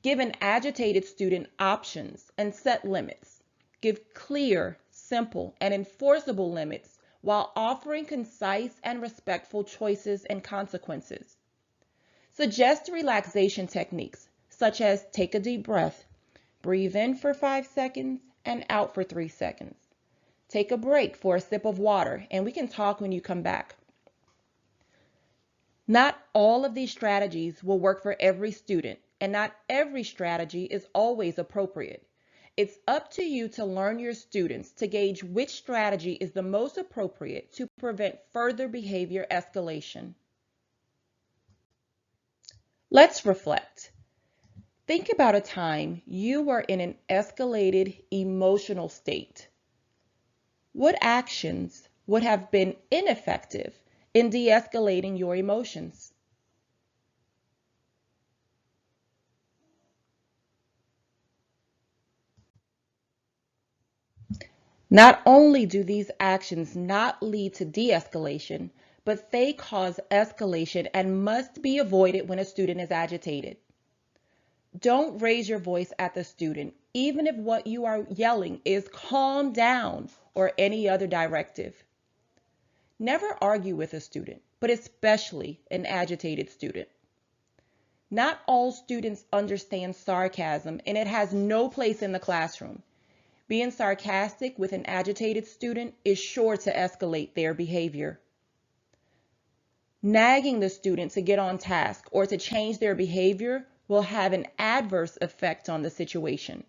Give an agitated student options and set limits. Give clear, simple, and enforceable limits while offering concise and respectful choices and consequences. Suggest relaxation techniques such as take a deep breath, breathe in for 5 seconds and out for 3 seconds. Take a break for a sip of water, and we can talk when you come back. Not all of these strategies will work for every student, and not every strategy is always appropriate. It's up to you to learn your students to gauge which strategy is the most appropriate to prevent further behavior escalation. Let's reflect. Think about a time you were in an escalated emotional state. What actions would have been ineffective in de-escalating your emotions? Not only do these actions not lead to de-escalation, but they cause escalation and must be avoided when a student is agitated. Don't raise your voice at the student, even if what you are yelling is calm down or any other directive. Never argue with a student, but especially an agitated student. Not all students understand sarcasm, and it has no place in the classroom. Being sarcastic with an agitated student is sure to escalate their behavior. Nagging the student to get on task or to change their behavior will have an adverse effect on the situation.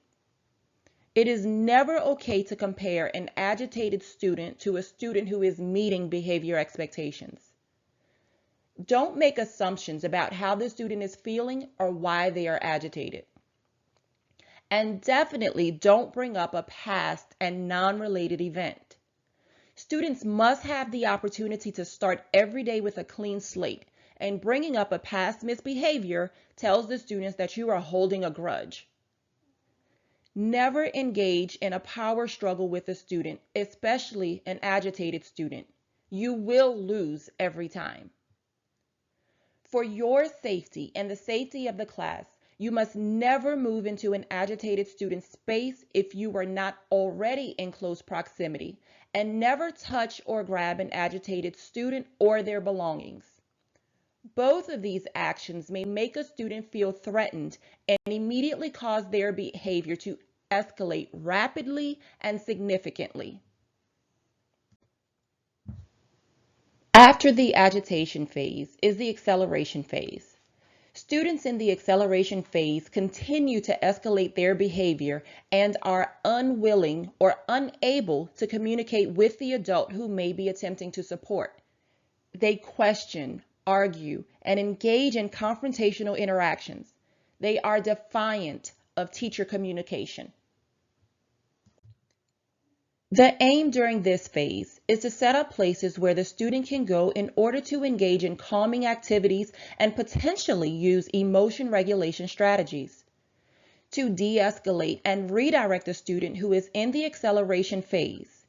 It is never okay to compare an agitated student to a student who is meeting behavior expectations. Don't make assumptions about how the student is feeling or why they are agitated. And definitely don't bring up a past and non-related event. Students must have the opportunity to start every day with a clean slate, and bringing up a past misbehavior tells the students that you are holding a grudge. Never engage in a power struggle with a student, especially an agitated student. You will lose every time. For your safety and the safety of the class, you must never move into an agitated student's space if you are not already in close proximity, and never touch or grab an agitated student or their belongings. Both of these actions may make a student feel threatened and immediately cause their behavior to escalate rapidly and significantly. After the agitation phase is the acceleration phase. Students in the acceleration phase continue to escalate their behavior and are unwilling or unable to communicate with the adult who may be attempting to support. They question, argue, and engage in confrontational interactions. They are defiant of teacher communication. The aim during this phase is to set up places where the student can go in order to engage in calming activities and potentially use emotion regulation strategies. To de-escalate and redirect a student who is in the acceleration phase,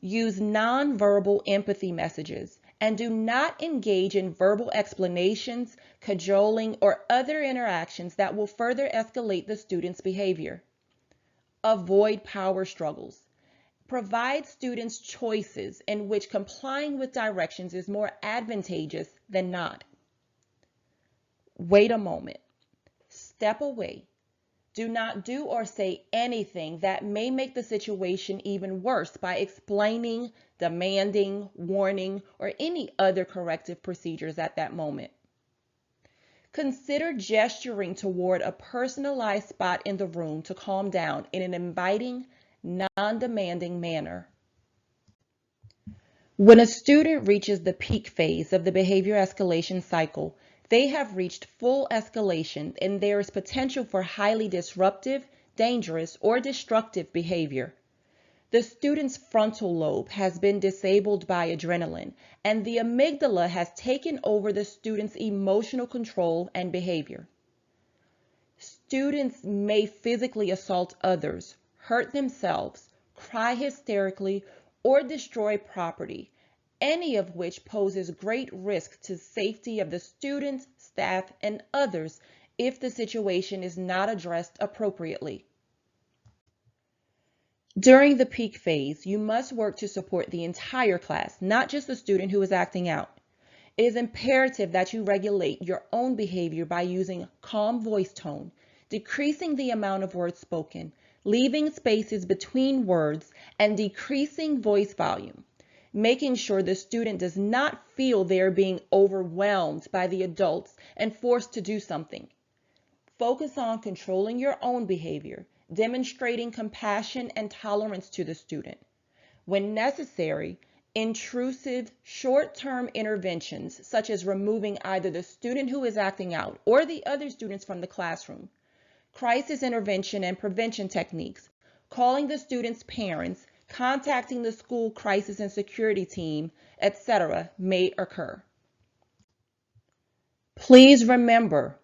use nonverbal empathy messages and do not engage in verbal explanations, cajoling, or other interactions that will further escalate the student's behavior. Avoid power struggles. Provide students choices in which complying with directions is more advantageous than not. Wait a moment. Step away. Do not do or say anything that may make the situation even worse by explaining, demanding, warning, or any other corrective procedures at that moment. Consider gesturing toward a personalized spot in the room to calm down in an inviting, non-demanding manner. When a student reaches the peak phase of the behavior escalation cycle, they have reached full escalation and there is potential for highly disruptive, dangerous, or destructive behavior. The student's frontal lobe has been disabled by adrenaline, and the amygdala has taken over the student's emotional control and behavior. Students may physically assault others, hurt themselves, cry hysterically, or destroy property, any of which poses great risk to the safety of the students, staff, and others if the situation is not addressed appropriately. During the peak phase, you must work to support the entire class, not just the student who is acting out. It is imperative that you regulate your own behavior by using calm voice tone, decreasing the amount of words spoken, leaving spaces between words, and decreasing voice volume, making sure the student does not feel they're being overwhelmed by the adults and forced to do something. Focus on controlling your own behavior, demonstrating compassion and tolerance to the student. When necessary, intrusive short-term interventions such as removing either the student who is acting out or the other students from the classroom, crisis intervention and prevention techniques, calling the student's parents, contacting the school crisis and security team, etc. may occur. Please remember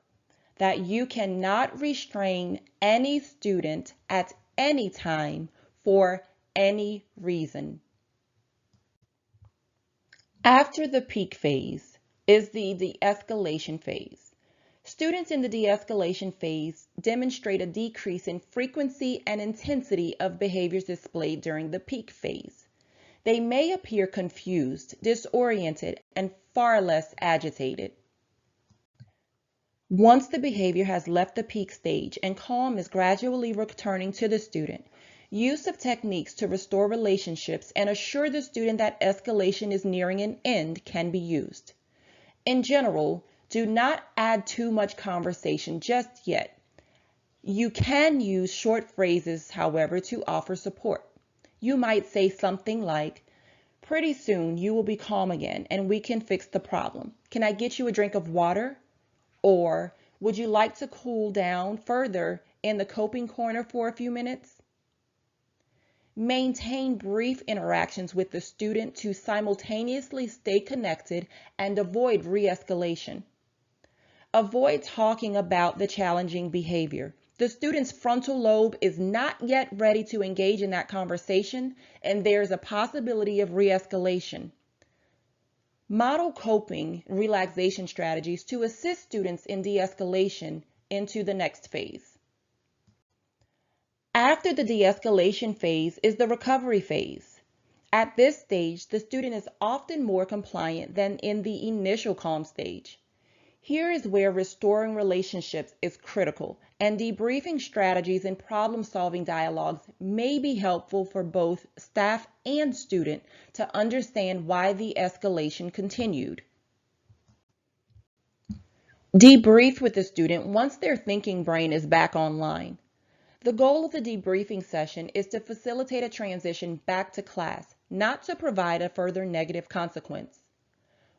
that you cannot restrain any student at any time for any reason. After the peak phase is the de-escalation phase. Students in the de-escalation phase demonstrate a decrease in frequency and intensity of behaviors displayed during the peak phase. They may appear confused, disoriented, and far less agitated. Once the behavior has left the peak stage and calm is gradually returning to the student, use of techniques to restore relationships and assure the student that escalation is nearing an end can be used. In general, do not add too much conversation just yet. You can use short phrases, however, to offer support. You might say something like, "Pretty soon you will be calm again and we can fix the problem. Can I get you a drink of water?" Or, "Would you like to cool down further in the coping corner for a few minutes?" Maintain brief interactions with the student to simultaneously stay connected and avoid re-escalation. Avoid talking about the challenging behavior. The student's frontal lobe is not yet ready to engage in that conversation, and there's a possibility of re-escalation. Model coping relaxation strategies to assist students in de-escalation into the next phase. After the de-escalation phase is the recovery phase. At this stage, the student is often more compliant than in the initial calm stage. Here is where restoring relationships is critical, and debriefing strategies and problem-solving dialogues may be helpful for both staff and student to understand why the escalation continued. Debrief with the student once their thinking brain is back online. The goal of the debriefing session is to facilitate a transition back to class, not to provide a further negative consequence.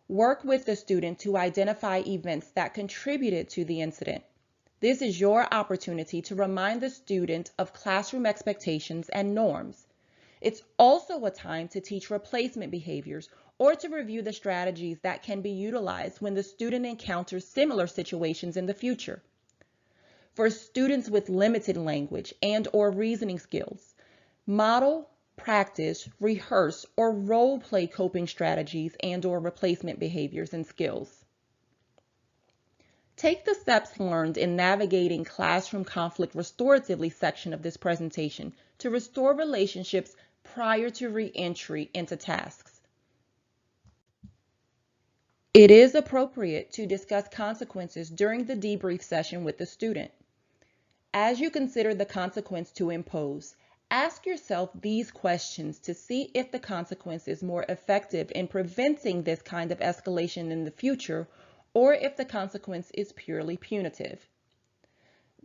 Work with the student to identify events that contributed to the incident. This is your opportunity to remind the student of classroom expectations and norms. It's also a time to teach replacement behaviors or to review the strategies that can be utilized when the student encounters similar situations in the future. For students with limited language and/or reasoning skills, model, practice, rehearse, or role-play coping strategies and/or replacement behaviors and skills. Take the steps learned in navigating classroom conflict restoratively section of this presentation to restore relationships prior to re-entry into tasks. It is appropriate to discuss consequences during the debrief session with the student. As you consider the consequence to impose, ask yourself these questions to see if the consequence is more effective in preventing this kind of escalation in the future, or if the consequence is purely punitive.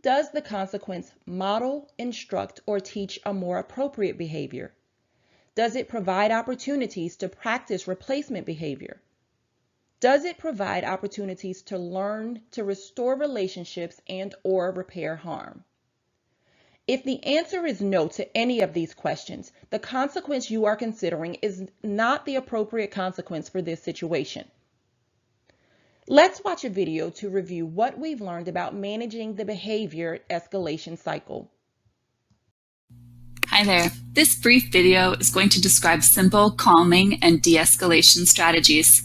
Does the consequence model, instruct, or teach a more appropriate behavior? Does it provide opportunities to practice replacement behavior? Does it provide opportunities to learn to restore relationships and/or repair harm? If the answer is no to any of these questions, the consequence you are considering is not the appropriate consequence for this situation. Let's watch a video to review what we've learned about managing the behavior escalation cycle. Hi there. This brief video is going to describe simple calming and de-escalation strategies.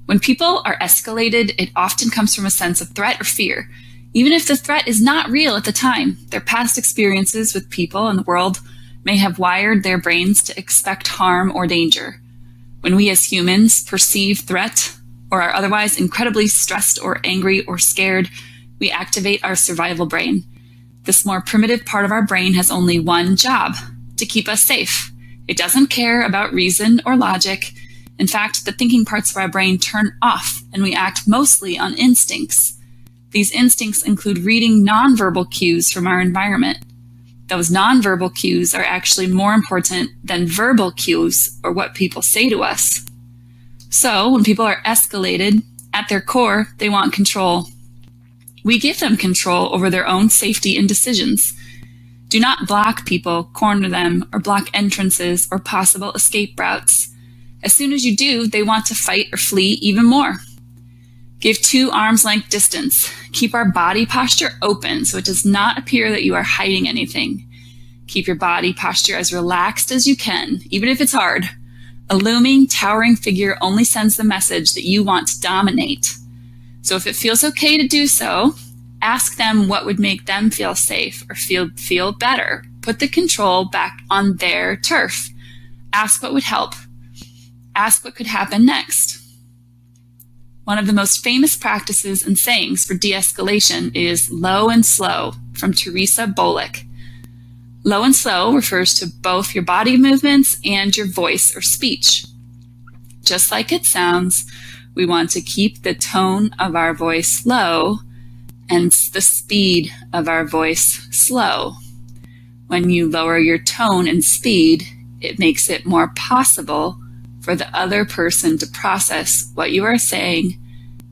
When people are escalated, it often comes from a sense of threat or fear. Even if the threat is not real at the time, their past experiences with people and the world may have wired their brains to expect harm or danger. When we as humans perceive threat or are otherwise incredibly stressed or angry or scared, we activate our survival brain. This more primitive part of our brain has only one job: to keep us safe. It doesn't care about reason or logic. In fact, the thinking parts of our brain turn off and we act mostly on instincts. These instincts include reading nonverbal cues from our environment. Those nonverbal cues are actually more important than verbal cues or what people say to us. So when people are escalated, at their core, they want control. We give them control over their own safety and decisions. Do not block people, corner them, or block entrances or possible escape routes. As soon as you do, they want to fight or flee even more. Give 2 arms length distance. Keep our body posture open so it does not appear that you are hiding anything. Keep your body posture as relaxed as you can, even if it's hard. A looming, towering figure only sends the message that you want to dominate. So if it feels okay to do so, ask them what would make them feel safe or feel better. Put the control back on their turf. Ask what would help. Ask what could happen next. One of the most famous practices and sayings for de-escalation is low and slow, from Teresa Bolick. Low and slow refers to both your body movements and your voice or speech. Just like it sounds, we want to keep the tone of our voice low and the speed of our voice slow. When you lower your tone and speed, it makes it more possible for the other person to process what you are saying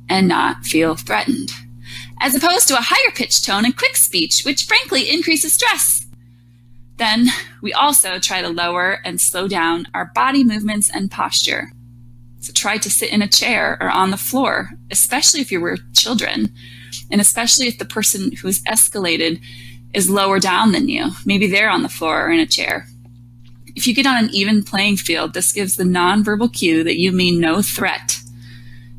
and not feel threatened, as opposed to a higher pitched tone and quick speech, which frankly increases stress. Then we also try to lower and slow down our body movements and posture. So try to sit in a chair or on the floor, especially if you're with children, and especially if the person who is escalated is lower down than you. Maybe they're on the floor or in a chair. If you get on an even playing field, this gives the nonverbal cue that you mean no threat.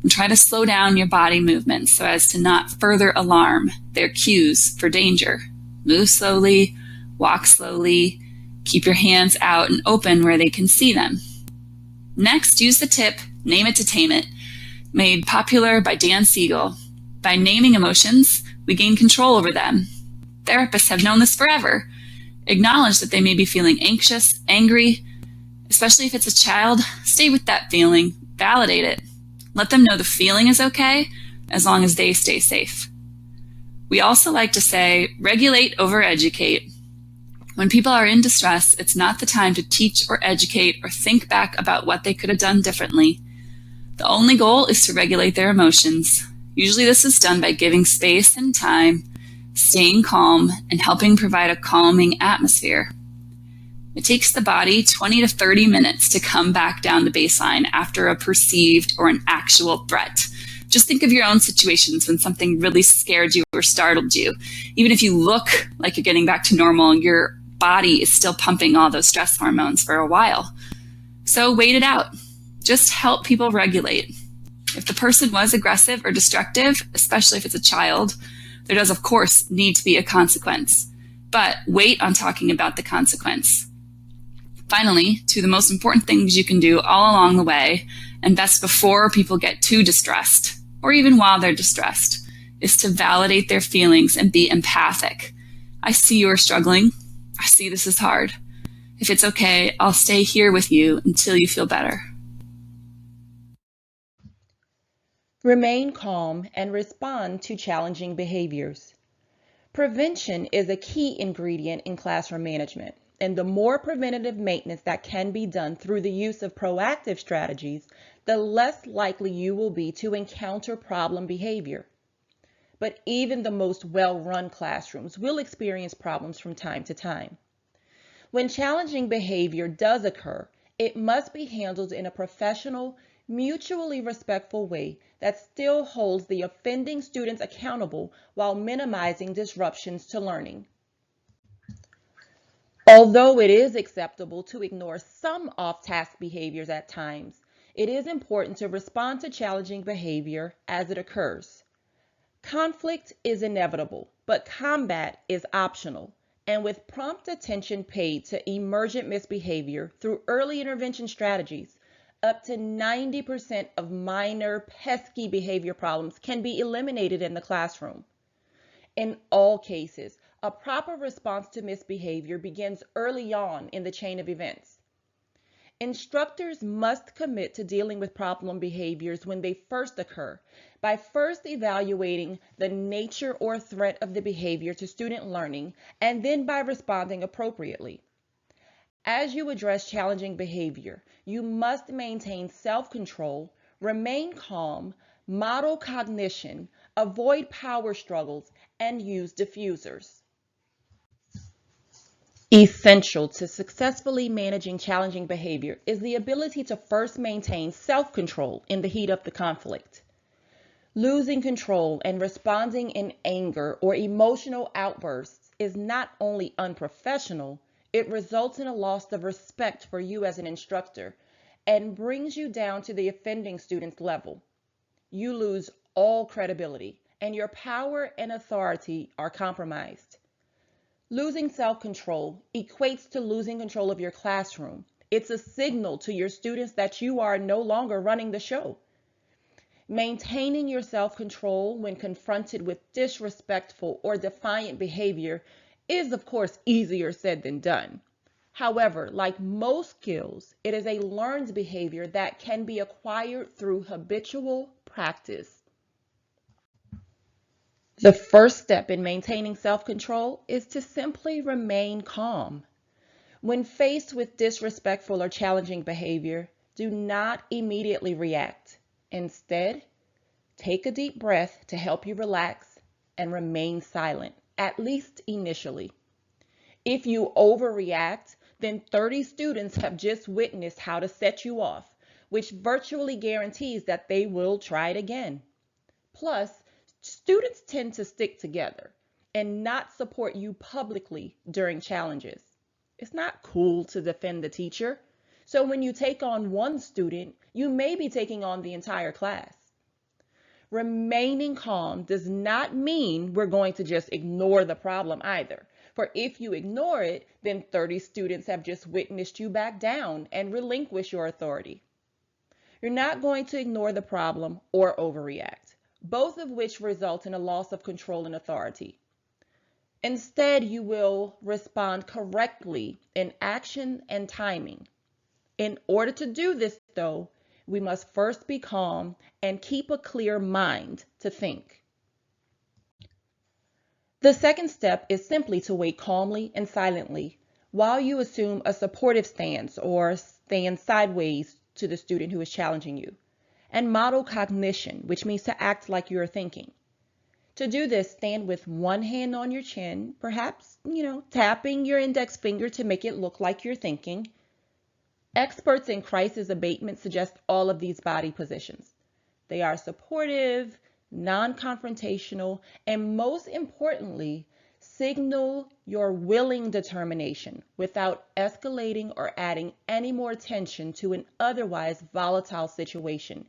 And try to slow down your body movements so as to not further alarm their cues for danger. Move slowly, walk slowly, keep your hands out and open where they can see them. Next, use the tip, name it to tame it, made popular by Dan Siegel. By naming emotions, we gain control over them. Therapists have known this forever. Acknowledge that they may be feeling anxious, angry, especially if it's a child. Stay with that feeling, validate it. Let them know the feeling is okay as long as they stay safe. We also like to say, regulate over educate. When people are in distress, it's not the time to teach or educate or think back about what they could have done differently. The only goal is to regulate their emotions. Usually this is done by giving space and time, staying calm, and helping provide a calming atmosphere. It takes the body 20 to 30 minutes to come back down to baseline after a perceived or an actual threat. Just think of your own situations when something really scared you or startled you. Even if you look like you're getting back to normal, your body is still pumping all those stress hormones for a while. So wait it out. Just help people regulate. If the person was aggressive or destructive, especially if it's a child, there does, of course, need to be a consequence. But wait on talking about the consequence. Finally, two of the most important things you can do all along the way, and best before people get too distressed, or even while they're distressed, is to validate their feelings and be empathic. I see you are struggling. I see this is hard. If it's okay, I'll stay here with you until you feel better. Remain calm and respond to challenging behaviors. Prevention is a key ingredient in classroom management, and the more preventative maintenance that can be done through the use of proactive strategies, the less likely you will be to encounter problem behavior. But even the most well-run classrooms will experience problems from time to time. When challenging behavior does occur, it must be handled in a professional, mutually respectful way that still holds the offending students accountable while minimizing disruptions to learning. Although it is acceptable to ignore some off-task behaviors at times, it is important to respond to challenging behavior as it occurs. Conflict is inevitable, but combat is optional. And with prompt attention paid to emergent misbehavior through early intervention strategies, up to 90% of minor pesky behavior problems can be eliminated in the classroom. In all cases, a proper response to misbehavior begins early on in the chain of events. Instructors must commit to dealing with problem behaviors when they first occur by first evaluating the nature or threat of the behavior to student learning and then by responding appropriately. As you address challenging behavior, you must maintain self-control, remain calm, model cognition, avoid power struggles, and use diffusers. Essential to successfully managing challenging behavior is the ability to first maintain self-control in the heat of the conflict. Losing control and responding in anger or emotional outbursts is not only unprofessional, it results in a loss of respect for you as an instructor and brings you down to the offending student's level. You lose all credibility and your power and authority are compromised. Losing self-control equates to losing control of your classroom. It's a signal to your students that you are no longer running the show. Maintaining your self-control when confronted with disrespectful or defiant behavior is, of course, easier said than done. However, like most skills, it is a learned behavior that can be acquired through habitual practice. The first step in maintaining self-control is to simply remain calm. When faced with disrespectful or challenging behavior, do not immediately react. Instead, take a deep breath to help you relax and remain silent, at least initially. If you overreact, then 30 students have just witnessed how to set you off, which virtually guarantees that they will try it again. Plus, students tend to stick together and not support you publicly during challenges. It's not cool to defend the teacher. So when you take on one student, you may be taking on the entire class. Remaining calm does not mean we're going to just ignore the problem either. For if you ignore it, then 30 students have just witnessed you back down and relinquish your authority. You're not going to ignore the problem or overreact, both of which result in a loss of control and authority. Instead, you will respond correctly in action and timing. In order to do this, though, we must first be calm and keep a clear mind to think. The second step is simply to wait calmly and silently while you assume a supportive stance or stand sideways to the student who is challenging you, and model cognition, which means to act like you're thinking. To do this, stand with one hand on your chin, perhaps, tapping your index finger to make it look like you're thinking. Experts in crisis abatement suggest all of these body positions. They are supportive, non-confrontational, and most importantly, signal your willing determination without escalating or adding any more tension to an otherwise volatile situation.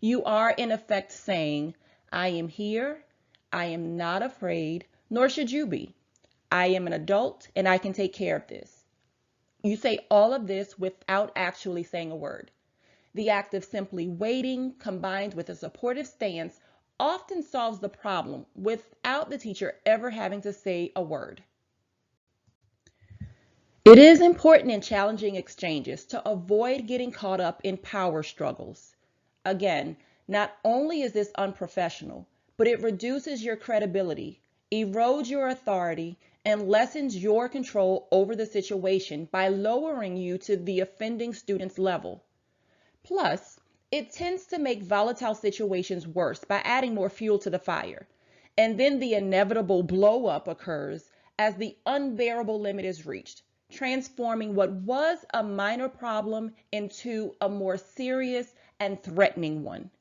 You are in effect saying, I am here, I am not afraid, nor should you be. I am an adult and I can take care of this. You say all of this without actually saying a word. The act of simply waiting combined with a supportive stance often solves the problem without the teacher ever having to say a word. It is important in challenging exchanges to avoid getting caught up in power struggles. Again, not only is this unprofessional, but it reduces your credibility, erodes your authority, and lessens your control over the situation by lowering you to the offending student's level. Plus, it tends to make volatile situations worse by adding more fuel to the fire. And then the inevitable blow up occurs as the unbearable limit is reached, transforming what was a minor problem into a more serious and threatening one.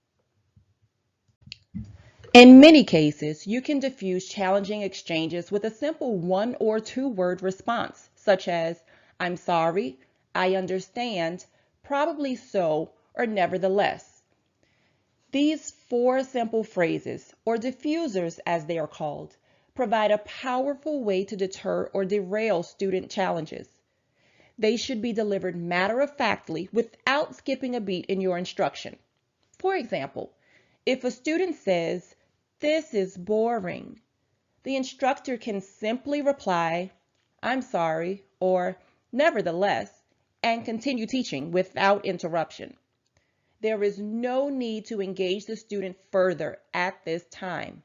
In many cases, you can diffuse challenging exchanges with a simple one or two word response, such as, I'm sorry, I understand, probably so, or nevertheless. These four simple phrases, or diffusers as they are called, provide a powerful way to deter or derail student challenges. They should be delivered matter-of-factly without skipping a beat in your instruction. For example, if a student says, this is boring, the instructor can simply reply, I'm sorry, or nevertheless, and continue teaching without interruption. There is no need to engage the student further at this time.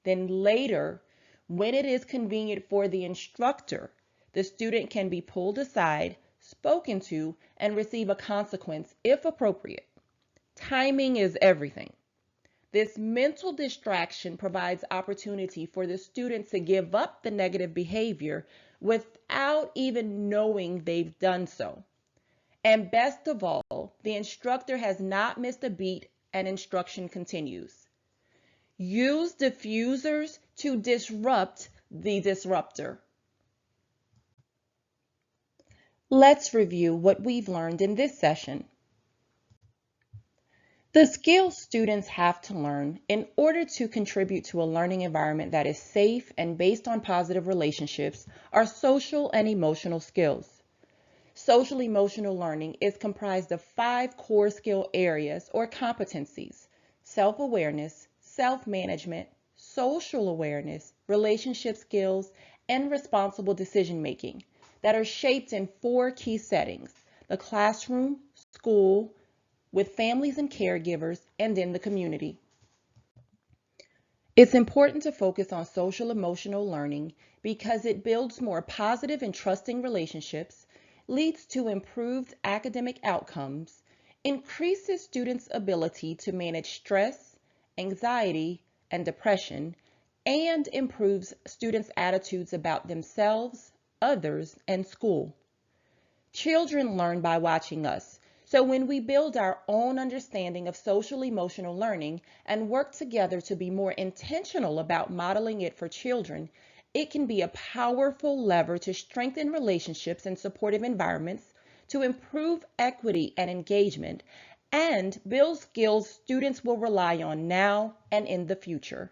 Then later, when it is convenient for the instructor, the student can be pulled aside, spoken to, and receive a consequence if appropriate. Timing is everything. This mental distraction provides opportunity for the student to give up the negative behavior without even knowing they've done so. And best of all, the instructor has not missed a beat and instruction continues. Use diffusers to disrupt the disruptor. Let's review what we've learned in this session. The skills students have to learn in order to contribute to a learning environment that is safe and based on positive relationships are social and emotional skills. Social emotional learning is comprised of 5 core skill areas or competencies: self-awareness, self-management, social awareness, relationship skills, and responsible decision-making that are shaped in 4 key settings: the classroom, school, with families and caregivers, and in the community. It's important to focus on social emotional learning because it builds more positive and trusting relationships, leads to improved academic outcomes, increases students' ability to manage stress, anxiety, and depression, and improves students' attitudes about themselves, others, and school. Children learn by watching us. So when we build our own understanding of social emotional learning and work together to be more intentional about modeling it for children, it can be a powerful lever to strengthen relationships and supportive environments, to improve equity and engagement, and build skills students will rely on now and in the future.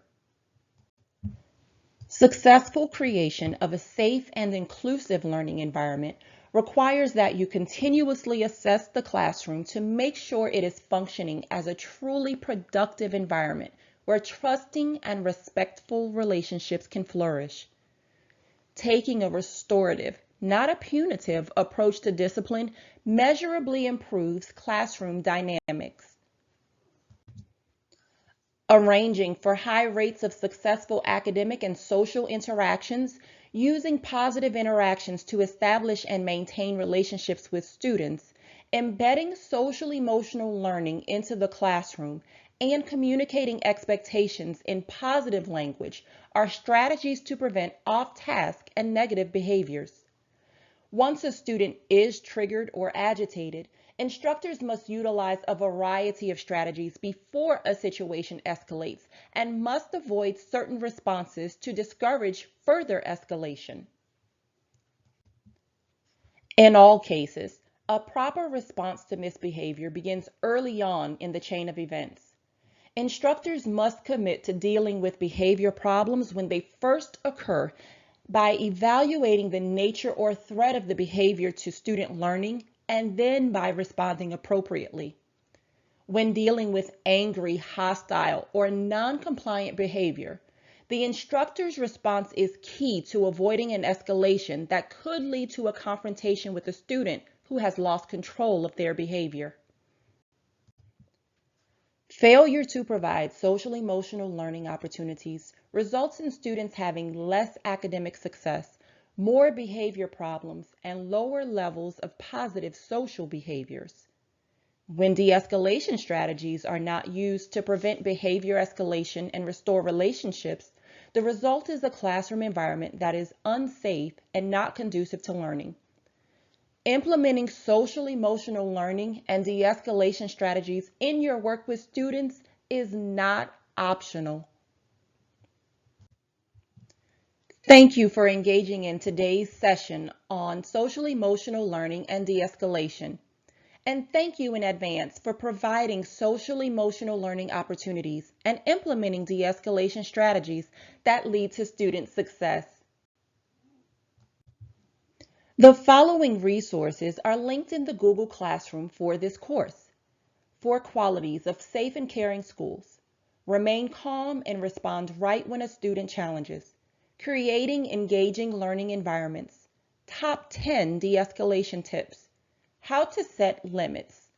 Successful creation of a safe and inclusive learning environment requires that you continuously assess the classroom to make sure it is functioning as a truly productive environment where trusting and respectful relationships can flourish. Taking a restorative, not a punitive, approach to discipline measurably improves classroom dynamics. Arranging for high rates of successful academic and social interactions, using positive interactions to establish and maintain relationships with students, embedding social emotional learning into the classroom, and communicating expectations in positive language are strategies to prevent off-task and negative behaviors. Once a student is triggered or agitated, instructors must utilize a variety of strategies before a situation escalates and must avoid certain responses to discourage further escalation. In all cases, a proper response to misbehavior begins early on in the chain of events. Instructors must commit to dealing with behavior problems when they first occur by evaluating the nature or threat of the behavior to student learning and then by responding appropriately. When dealing with angry, hostile, or non-compliant behavior, the instructor's response is key to avoiding an escalation that could lead to a confrontation with a student who has lost control of their behavior. Failure to provide social emotional learning opportunities results in students having less academic success, more behavior problems, and lower levels of positive social behaviors. When de-escalation strategies are not used to prevent behavior escalation and restore relationships, the result is a classroom environment that is unsafe and not conducive to learning. Implementing social emotional learning and de-escalation strategies in your work with students is not optional. Thank you for engaging in today's session on social emotional learning and de-escalation. And thank you in advance for providing social emotional learning opportunities and implementing de-escalation strategies that lead to student success. The following resources are linked in the Google Classroom for this course. 4 qualities of safe and caring schools. Remain calm and respond right when a student challenges. Creating engaging learning environments. Top 10 de-escalation tips. How to set limits.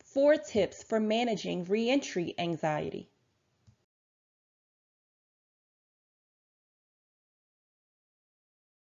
4 tips for managing reentry anxiety.